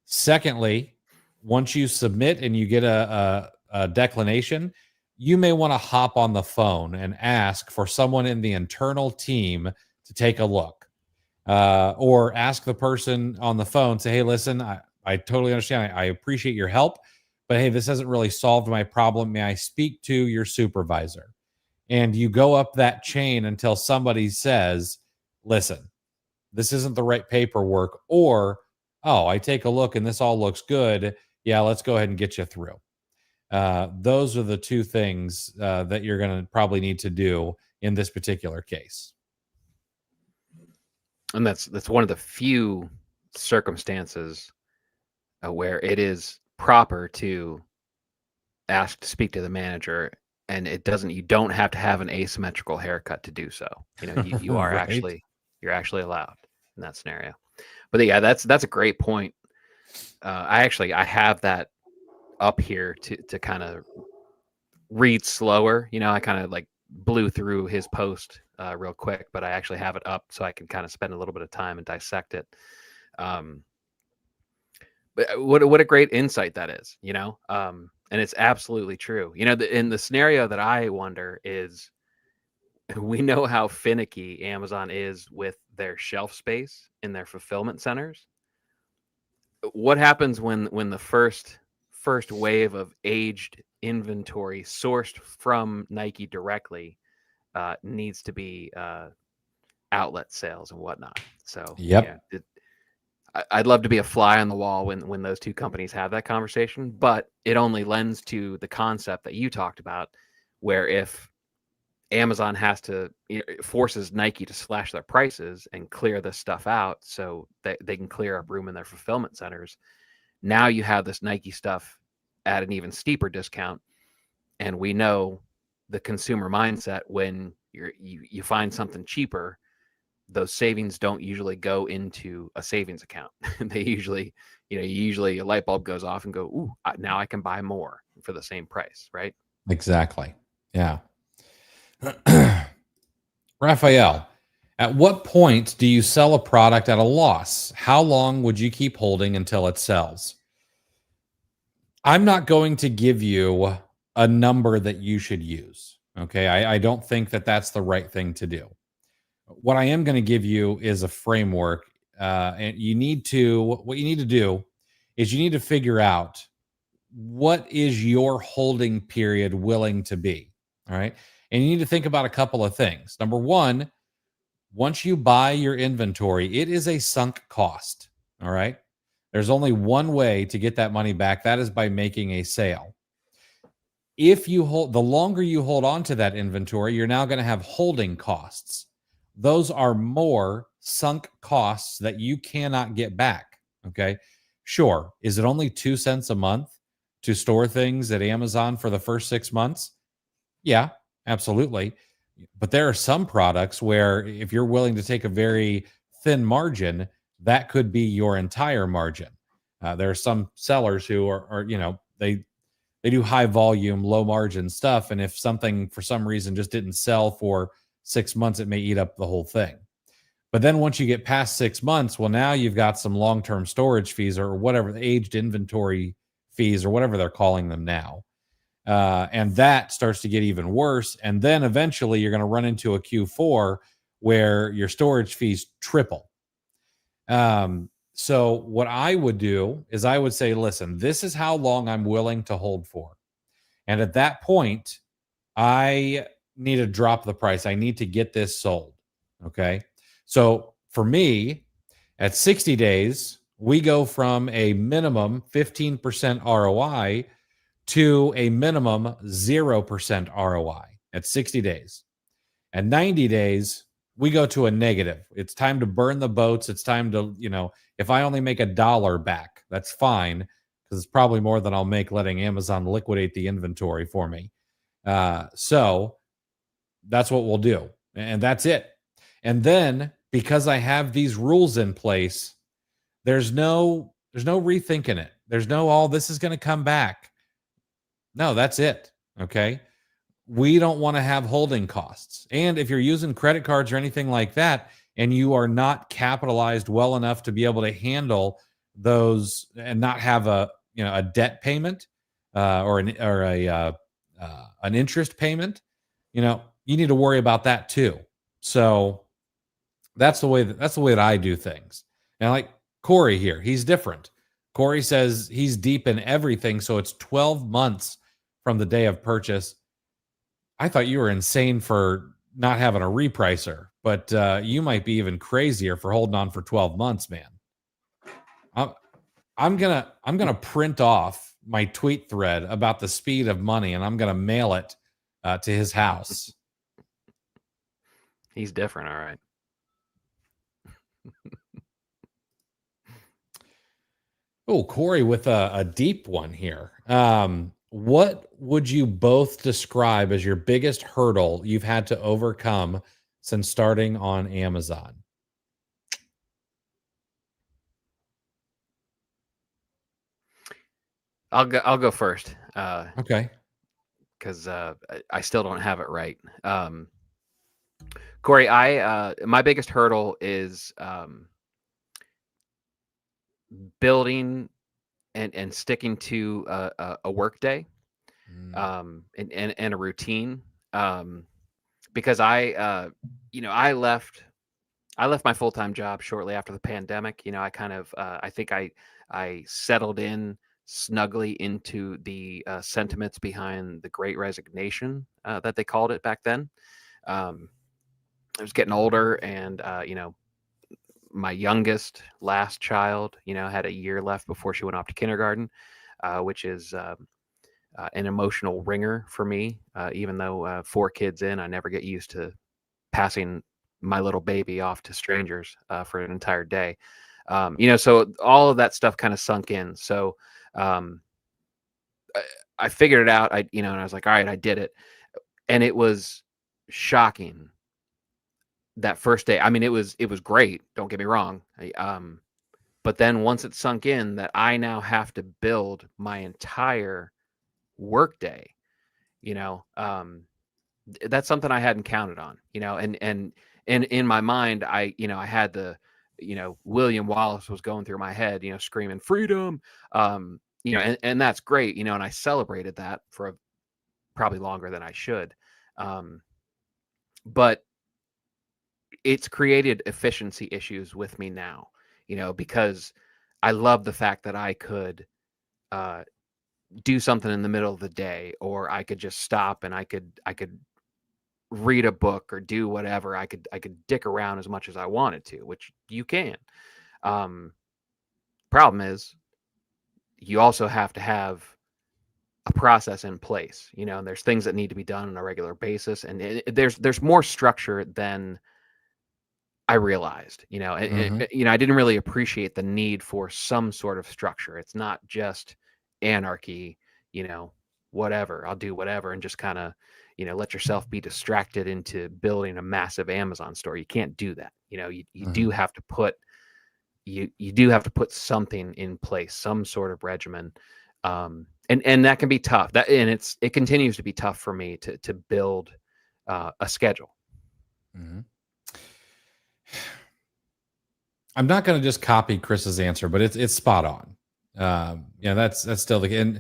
Secondly, once you submit and you get a declination, you may want to hop on the phone and ask for someone in the internal team to take a look, or ask the person on the phone, say, hey, listen, I totally understand. I appreciate your help, but hey, this hasn't really solved my problem. May I speak to your supervisor? And you go up that chain until somebody says, listen, this isn't the right paperwork, or, oh, I take a look and this all looks good. Yeah, let's go ahead and get you through. Those are the two things that you're going to probably need to do in this particular case. And that's one of the few circumstances where it is proper to ask to speak to the manager, and you don't have to have an asymmetrical haircut to do so. You are Right. you're actually allowed in that scenario. But yeah, that's a great point. I have that up here to kind of read slower. I kind of like blew through his post real quick, but I actually have it up so I can kind of spend a little bit of time and dissect it. But what a great insight that is, and it's absolutely true. In the scenario that I wonder is, we know how finicky Amazon is with their shelf space in their fulfillment centers. What happens when the first wave of aged inventory sourced from Nike directly needs to be outlet sales and whatnot? So Yep. yeah, I'd love to be a fly on the wall when those two companies have that conversation, but it only lends to the concept that you talked about, where if Amazon forces Nike to slash their prices and clear this stuff out so that they can clear up room in their fulfillment centers, now you have this Nike stuff at an even steeper discount. And we know the consumer mindset, when you find something cheaper, those savings don't usually go into a savings account. They usually, usually a light bulb goes off and go, ooh, now I can buy more for the same price, right? Exactly. Yeah. Raphael, at what point do you sell a product at a loss? How long would you keep holding until it sells? I'm not going to give you a number that you should use. Okay. I don't think that that's the right thing to do. What I am going to give you is a framework. And what you need to do is you need to figure out what is your holding period willing to be. All right. And you need to think about a couple of things. Number one, once you buy your inventory, it is a sunk cost. All right. There's only one way to get that money back. That is by making a sale. If you hold, the longer you hold on to that inventory, you're now going to have holding costs. Those are more sunk costs that you cannot get back. Okay. Sure. Is it only 2 cents a month to store things at Amazon for the first 6 months? Yeah, absolutely. But there are some products where if you're willing to take a very thin margin, that could be your entire margin. There are some sellers who they do high volume, low margin stuff, and if something for some reason just didn't sell for 6 months, it may eat up the whole thing. But then once you get past 6 months, well, now you've got some long term storage fees or whatever, the aged inventory fees or whatever they're calling them now. And that starts to get even worse. And then eventually you're going to run into a Q4 where your storage fees triple. So what I would do is I would say, listen, this is how long I'm willing to hold for. And at that point, I need to drop the price. I need to get this sold. Okay. So for me, at 60 days, we go from a minimum 15% ROI to a minimum 0% ROI at 60 days. At 90 days, we go to a negative. It's time to burn the boats. It's time to, if I only make $1 back, that's fine because it's probably more than I'll make letting Amazon liquidate the inventory for me. So that's what we'll do. And that's it. And then because I have these rules in place, there's no rethinking it. There's no, oh, this is going to come back. No, that's it. Okay. We don't want to have holding costs. And if you're using credit cards or anything like that, and you are not capitalized well enough to be able to handle those and not have a debt payment or an interest payment, you need to worry about that too. So that's the way that I do things. And like Corey here, he's different. Corey says he's deep in everything, so it's 12 months from the day of purchase. I thought you were insane for not having a repricer, but you might be even crazier for holding on for 12 months, man. I'm gonna print off my tweet thread about the speed of money, and I'm gonna mail it to his house. He's different, all right. Oh, Corey with a deep one here. What would you both describe as your biggest hurdle you've had to overcome since starting on Amazon? I'll go first. Okay. Because I still don't have it right. Corey, my biggest hurdle is building and sticking to a work day and a routine. Because I left my full-time job shortly after the pandemic. I kind of I think I settled in snugly into the sentiments behind the Great Resignation that they called it back then. I was getting older, and my youngest, last child, had a year left before she went off to kindergarten, which is an emotional ringer for me. Even though 4 kids in, I never get used to passing my little baby off to strangers for an entire day. So all of that stuff kind of sunk in. So I figured it out. And I was like, all right, I did it. And it was shocking that first day. I mean, it was great. Don't get me wrong. But then once it sunk in that I now have to build my entire workday, that's something I hadn't counted on, and in my mind, I had William Wallace was going through my head, screaming freedom, and that's great, and I celebrated that for probably longer than I should. But it's created efficiency issues with me now, because I love the fact that I could do something in the middle of the day, or I could just stop and I could read a book or do whatever. I could dick around as much as I wanted to, which you can. Problem is, you also have to have a process in place, and there's things that need to be done on a regular basis, and there's more structure than I realized, I didn't really appreciate the need for some sort of structure. It's not just anarchy, whatever, I'll do whatever, and just kind of, let yourself be distracted into building a massive Amazon store. You can't do that. You do have to put, you do have to put something in place, some sort of regimen. And that can be tough. It continues to be tough for me to build a schedule. Mm-hmm. I'm not going to just copy Chris's answer, but it's spot on. That's still the, and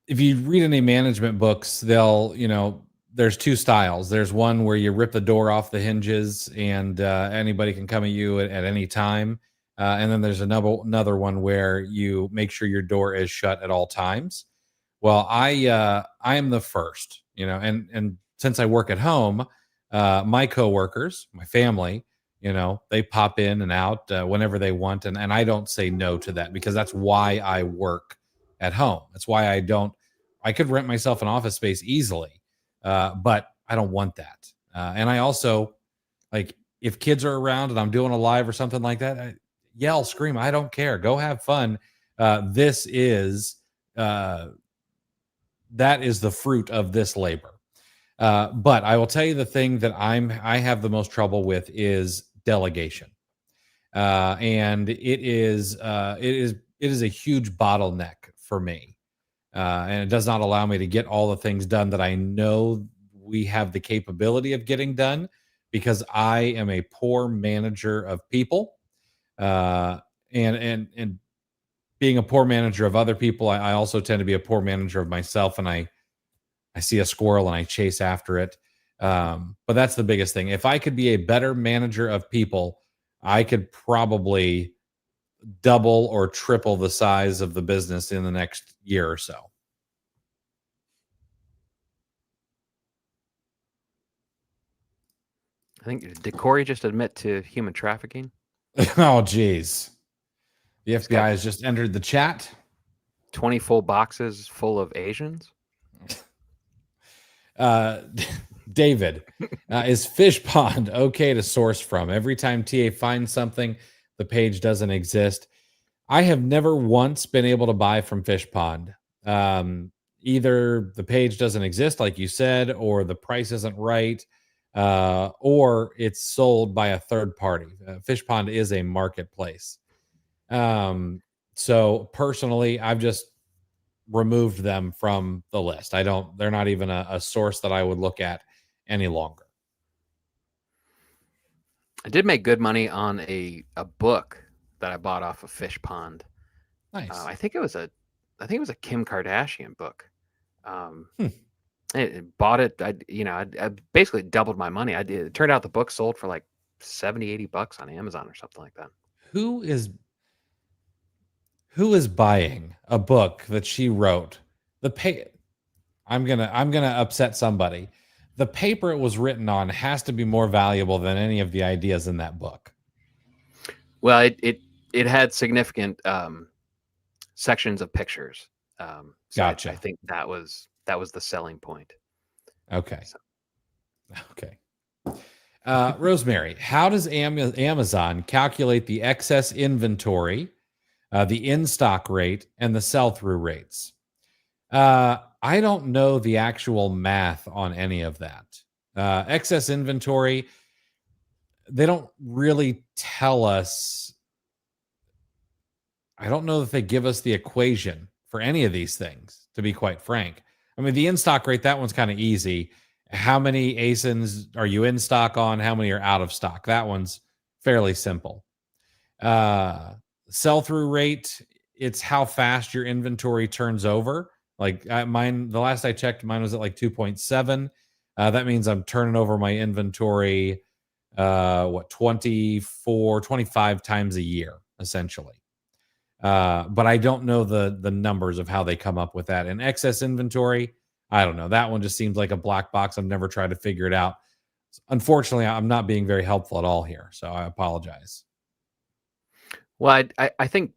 if you read any management books, there's two styles. There's one where you rip the door off the hinges and anybody can come at you at any time. And then there's another one where you make sure your door is shut at all times. Well, I am the first, and since I work at home, my coworkers, my family, they pop in and out whenever they want. And I don't say no to that, because that's why I work at home. That's why I could rent myself an office space easily, but I don't want that. And I also, like, if kids are around and I'm doing a live or something like that, I yell, scream, I don't care. Go have fun. That is the fruit of this labor. But I will tell you, the thing that I have the most trouble with is delegation. And it is a huge bottleneck for me. And it does not allow me to get all the things done that I know we have the capability of getting done, because I am a poor manager of people. And being a poor manager of other people, I also tend to be a poor manager of myself, and I see a squirrel and I chase after it. But that's the biggest thing. If I could be a better manager of people, I could probably double or triple the size of the business in the next year or so. I think, did Corey just admit to human trafficking? Oh, geez. The FBI has just entered the chat. 20 full boxes full of Asians? David, is Fish Pond okay to source from? Every time TA finds something, the page doesn't exist. I have never once been able to buy from Fish Pond. Either the page doesn't exist, like you said, or the price isn't right, or it's sold by a third party. Fish Pond is a marketplace. So personally, I've just removed them from the list. They're not even a source that I would look at any longer. I did make good money on a book that I bought off of Fish Pond. Nice. I think it was a Kim Kardashian book. I bought it. I basically doubled my money. It turned out the book sold for like $70-$80 on Amazon or something like that. Who is buying a book that she wrote? I'm gonna upset somebody. The paper it was written on has to be more valuable than any of the ideas in that book. Well, it had significant sections of pictures. So Gotcha. I think that was the selling point. Okay. So. Okay. Rosemary, how does Amazon calculate the excess inventory the in-stock rate, and the sell-through rates. I don't know the actual math on any of that. Excess inventory, they don't really tell us. I don't know that they give us the equation for any of these things, to be quite frank. I mean, the in-stock rate, that one's kind of easy. How many ASINs are you in stock on? How many are out of stock? That one's fairly simple. Sell-through rate, it's how fast your inventory turns over. Like mine, the last I checked, mine was at like 2.7. That means I'm turning over my inventory, 24, 25 times a year, essentially. But I don't know the numbers of how they come up with that. And excess inventory, I don't know. That one just seems like a black box. I've never tried to figure it out. Unfortunately, I'm not being very helpful at all here, so I apologize. Well, I think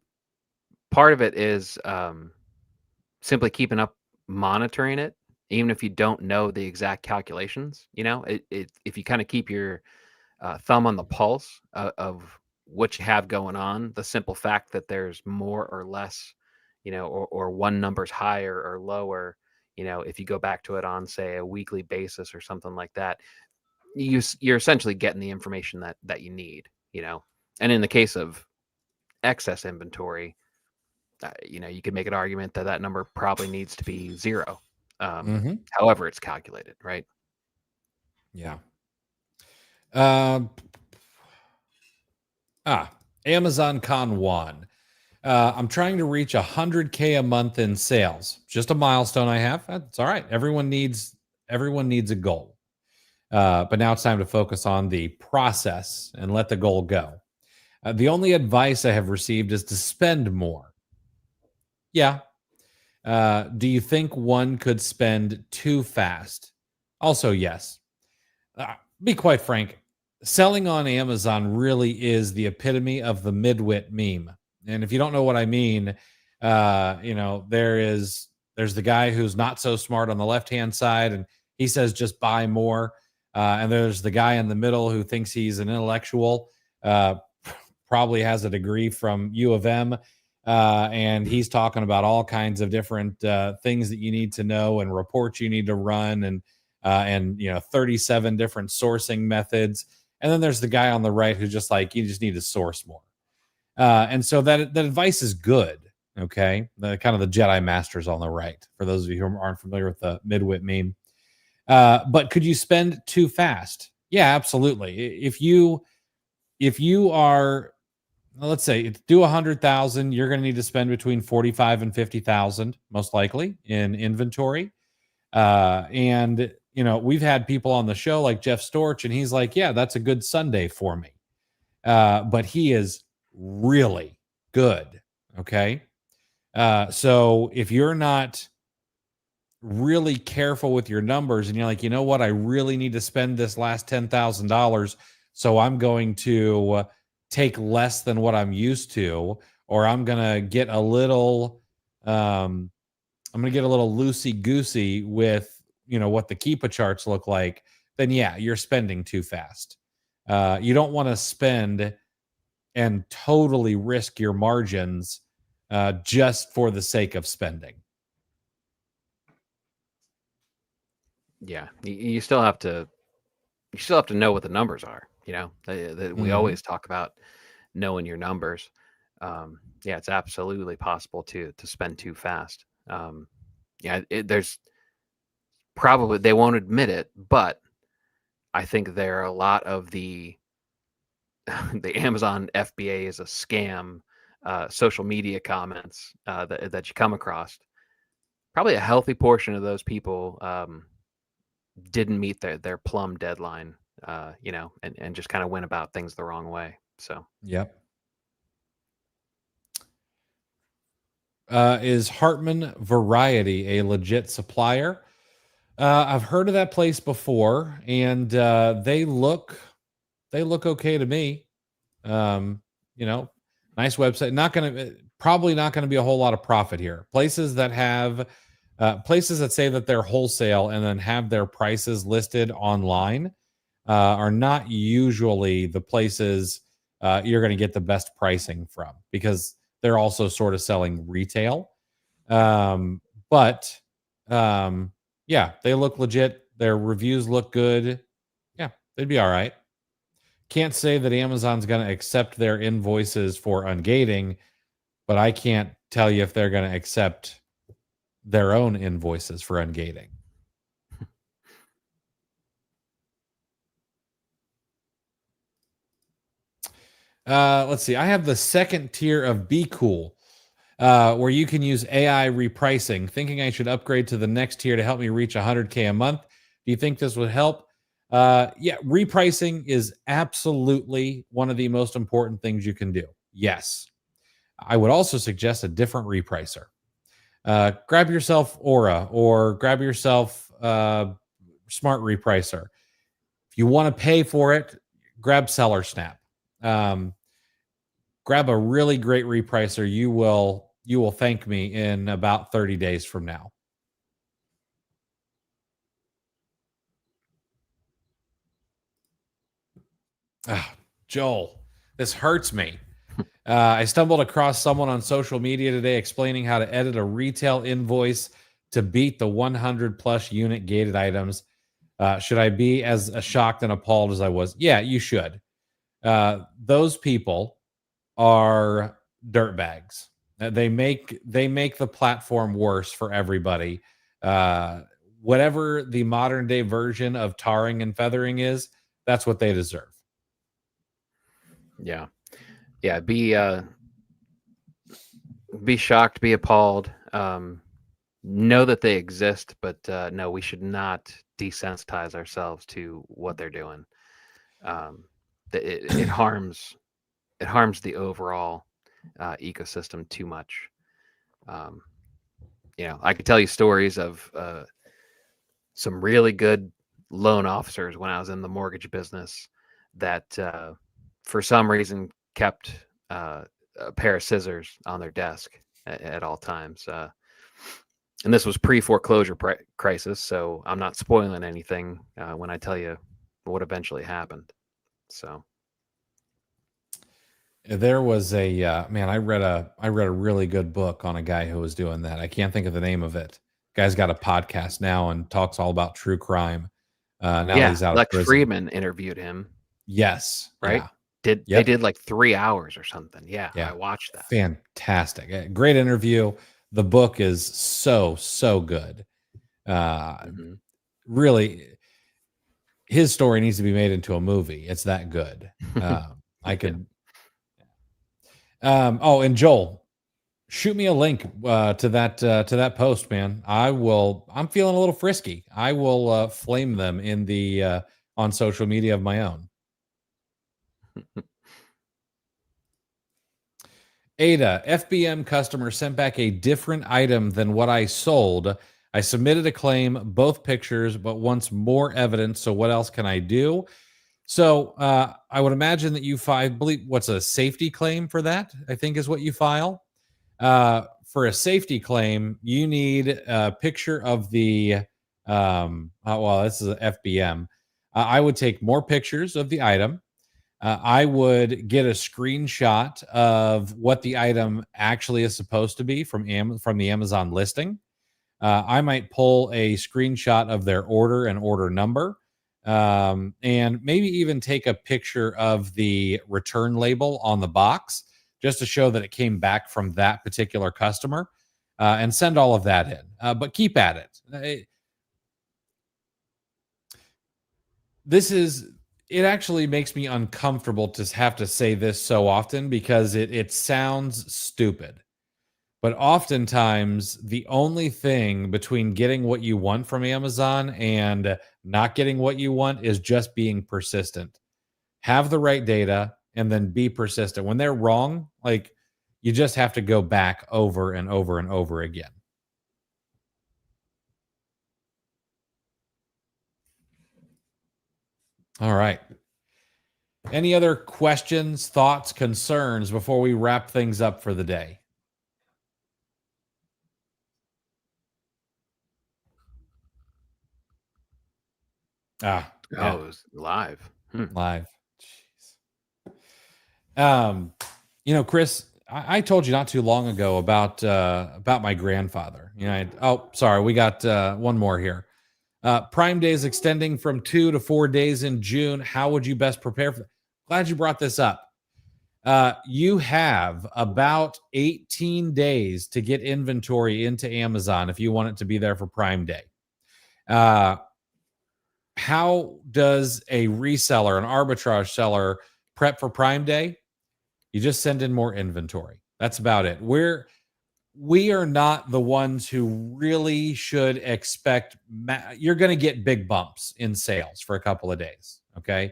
part of it is simply keeping up, monitoring it, even if you don't know the exact calculations. If you kind of keep your thumb on the pulse of what you have going on, the simple fact that there's more or less, or one number's higher or lower, if you go back to it on, say, a weekly basis or something like that, you're essentially getting the information that you need. And in the case of excess inventory, you could make an argument that number probably needs to be 0, however it's calculated, right? Yeah. Amazon Con 1. I'm trying to reach 100K a month in sales. Just a milestone I have. That's all right. Everyone needs a goal. But now it's time to focus on the process and let the goal go. The only advice I have received is to spend more. Yeah. Do you think one could spend too fast? Also, yes. Be quite frank, selling on Amazon really is the epitome of the midwit meme. And if you don't know what I mean, there's the guy who's not so smart on the left-hand side, and he says just buy more. And there's the guy in the middle who thinks he's an intellectual, probably has a degree from U of M, and he's talking about all kinds of different things that you need to know and reports you need to run, and 37 different sourcing methods. And then there's the guy on the right who's just like, you just need to source more. And so that advice is good. Okay. The kind of the Jedi Masters on the right, for those of you who aren't familiar with the midwit meme. But could you spend too fast? Yeah, absolutely. If you are, let's say, do 100,000, you're going to need to spend between 45 and 50,000, most likely, in inventory. And we've had people on the show like Jeff Storch, and he's like, yeah, that's a good Sunday for me. But he is really good. Okay. So if you're not really careful with your numbers and you're like, you know what, I really need to spend this last $10,000. So I'm going to take less than what I'm used to, or I'm going to get a little, loosey goosey with, what the Keepa charts look like, then yeah, you're spending too fast. You don't want to spend and totally risk your margins just for the sake of spending. Yeah, you still have to know what the numbers are. We always talk about knowing your numbers. Yeah, it's absolutely possible to spend too fast. There's probably, they won't admit it, but I think there are a lot of the Amazon FBA is a scam social media comments that you come across. Probably a healthy portion of those people didn't meet their plum deadline, and just kind of went about things the wrong way. So, yep. Is Hartman Variety a legit supplier? I've heard of that place before, and they look okay to me. Nice website. Probably not gonna be a whole lot of profit here. Places that say that they're wholesale and then have their prices listed online are not usually the places you're going to get the best pricing from, because they're also sort of selling retail. But yeah, they look legit. Their reviews look good. Yeah, they'd be all right. Can't say that Amazon's going to accept their invoices for ungating, but I can't tell you if they're going to accept their own invoices for ungating. Let's see. I have the second tier of Be Cool, where you can use AI repricing. Thinking I should upgrade to the next tier to help me reach 100K a month. Do you think this would help? Yeah, repricing is absolutely one of the most important things you can do. Yes. I would also suggest a different repricer. Grab yourself Aura or grab yourself Smart Repricer. If you want to pay for it, grab Seller Snap. Grab a really great repricer. You will thank me in about 30 days from now. Joel, this hurts me. I stumbled across someone on social media today explaining how to edit a retail invoice to beat the 100 plus unit gated items. Should I be as shocked and appalled as I was? Yeah, you should. Those people are dirtbags. They make the platform worse for everybody. Whatever the modern day version of tarring and feathering is, that's what they deserve. Yeah. Be shocked, be appalled. Know that they exist, but no, we should not desensitize ourselves to what they're doing. It harms the overall ecosystem too much. I could tell you stories of some really good loan officers when I was in the mortgage business that for some reason kept a pair of scissors on their desk at all times. And this was pre-foreclosure crisis, so I'm not spoiling anything when I tell you what eventually happened. So there was a man. I read a really good book on a guy who was doing that. I can't think of the name of it. Guy's got a podcast now and talks all about true crime. Now that he's out of Lex prison. Friedman interviewed him. Yes, right. Yeah. They did like 3 hours or something. Yeah, I watched that. Fantastic, great interview. The book is so good. Really, his story needs to be made into a movie. It's that good. I could. And Joel, shoot me a link to that post, man. I'm feeling a little frisky. I will flame them in the on social media of my own. Ada, FBM customer sent back a different item than what I sold. I submitted a claim, both pictures, but wants more evidence. So what else can I do? So I would imagine that you believe what's a safety claim for that, I think is what you file. For a safety claim, you need a picture of the, this is an FBM. I would take more pictures of the item. I would get a screenshot of what the item actually is supposed to be from the Amazon listing. I might pull a screenshot of their order and order number, and maybe even take a picture of the return label on the box just to show that it came back from that particular customer, and send all of that in. But keep at it. It actually makes me uncomfortable to have to say this so often because it sounds stupid. But oftentimes, the only thing between getting what you want from Amazon and not getting what you want is just being persistent. Have the right data and then be persistent. When they're wrong, like, you just have to go back over and over and over again. All right. Any other questions, thoughts, concerns before we wrap things up for the day? Yeah. It was live. Live. Jeez. Chris, I told you not too long ago about my grandfather. Sorry, we got one more here. Prime Day is extending from 2 to 4 days in June. How would you best prepare for that? Glad you brought this up. You have about 18 days to get inventory into Amazon if you want it to be there for Prime Day. How does a reseller, an arbitrage seller, prep for Prime Day? You just send in more inventory. That's about it. We are not the ones who really should expect. You're going to get big bumps in sales for a couple of days. Okay.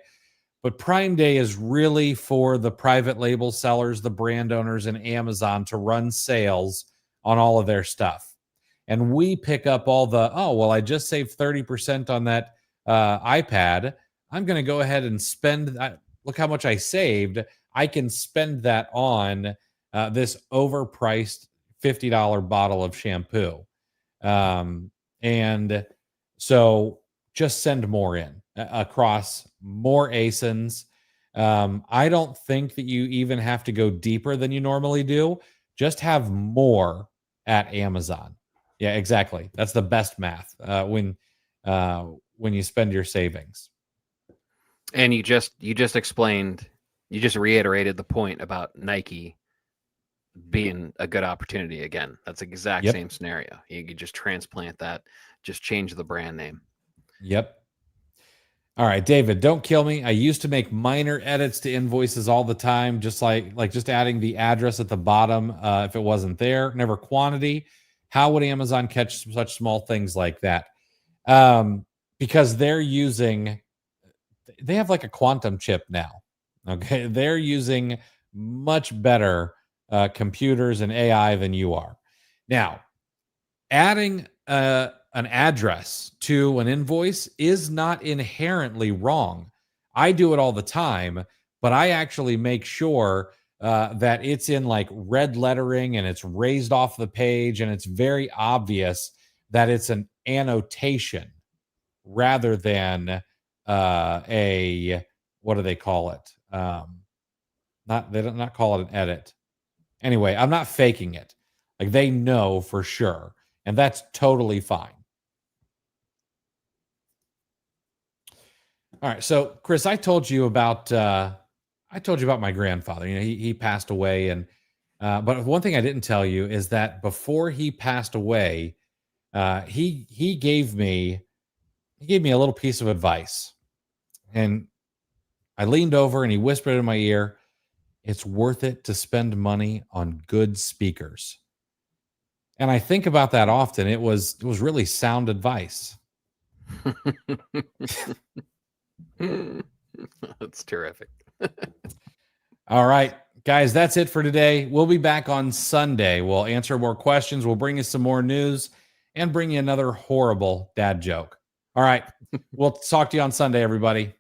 But Prime Day is really for the private label sellers, the brand owners, and Amazon to run sales on all of their stuff. And we pick up all the, I just saved 30% on that iPad. I'm going to go ahead and spend, look how much I saved. I can spend that on this overpriced $50 bottle of shampoo. And so just send more in across more ASINs. I don't think that you even have to go deeper than you normally do. Just have more at Amazon. Yeah, exactly. That's the best math when you spend your savings. And you just explained, you just reiterated the point about Nike being a good opportunity again. That's the exact same scenario. You could just transplant that, just change the brand name. Yep. All right, David, don't kill me. I used to make minor edits to invoices all the time, just like just adding the address at the bottom if it wasn't there, never quantity. How would Amazon catch such small things like that? Because they have like a quantum chip now. Okay, they're using much better computers and AI than you are. Now, adding an address to an invoice is not inherently wrong. I do it all the time, but I actually make sure that it's in like red lettering and it's raised off the page and it's very obvious that it's an annotation rather than a, what do they call it? They don't not call it an edit. Anyway, I'm not faking it. Like they know for sure. And that's totally fine. All right. So Chris, I told you about my grandfather. He passed away. And but one thing I didn't tell you is that before he passed away, he gave me a little piece of advice. And I leaned over and he whispered in my ear, "It's worth it to spend money on good speakers." And I think about that often. It was really sound advice. That's terrific. All right, guys, that's it for today. We'll be back on Sunday. We'll answer more questions. We'll bring you some more news and bring you another horrible dad joke. All right, we'll talk to you on Sunday, everybody.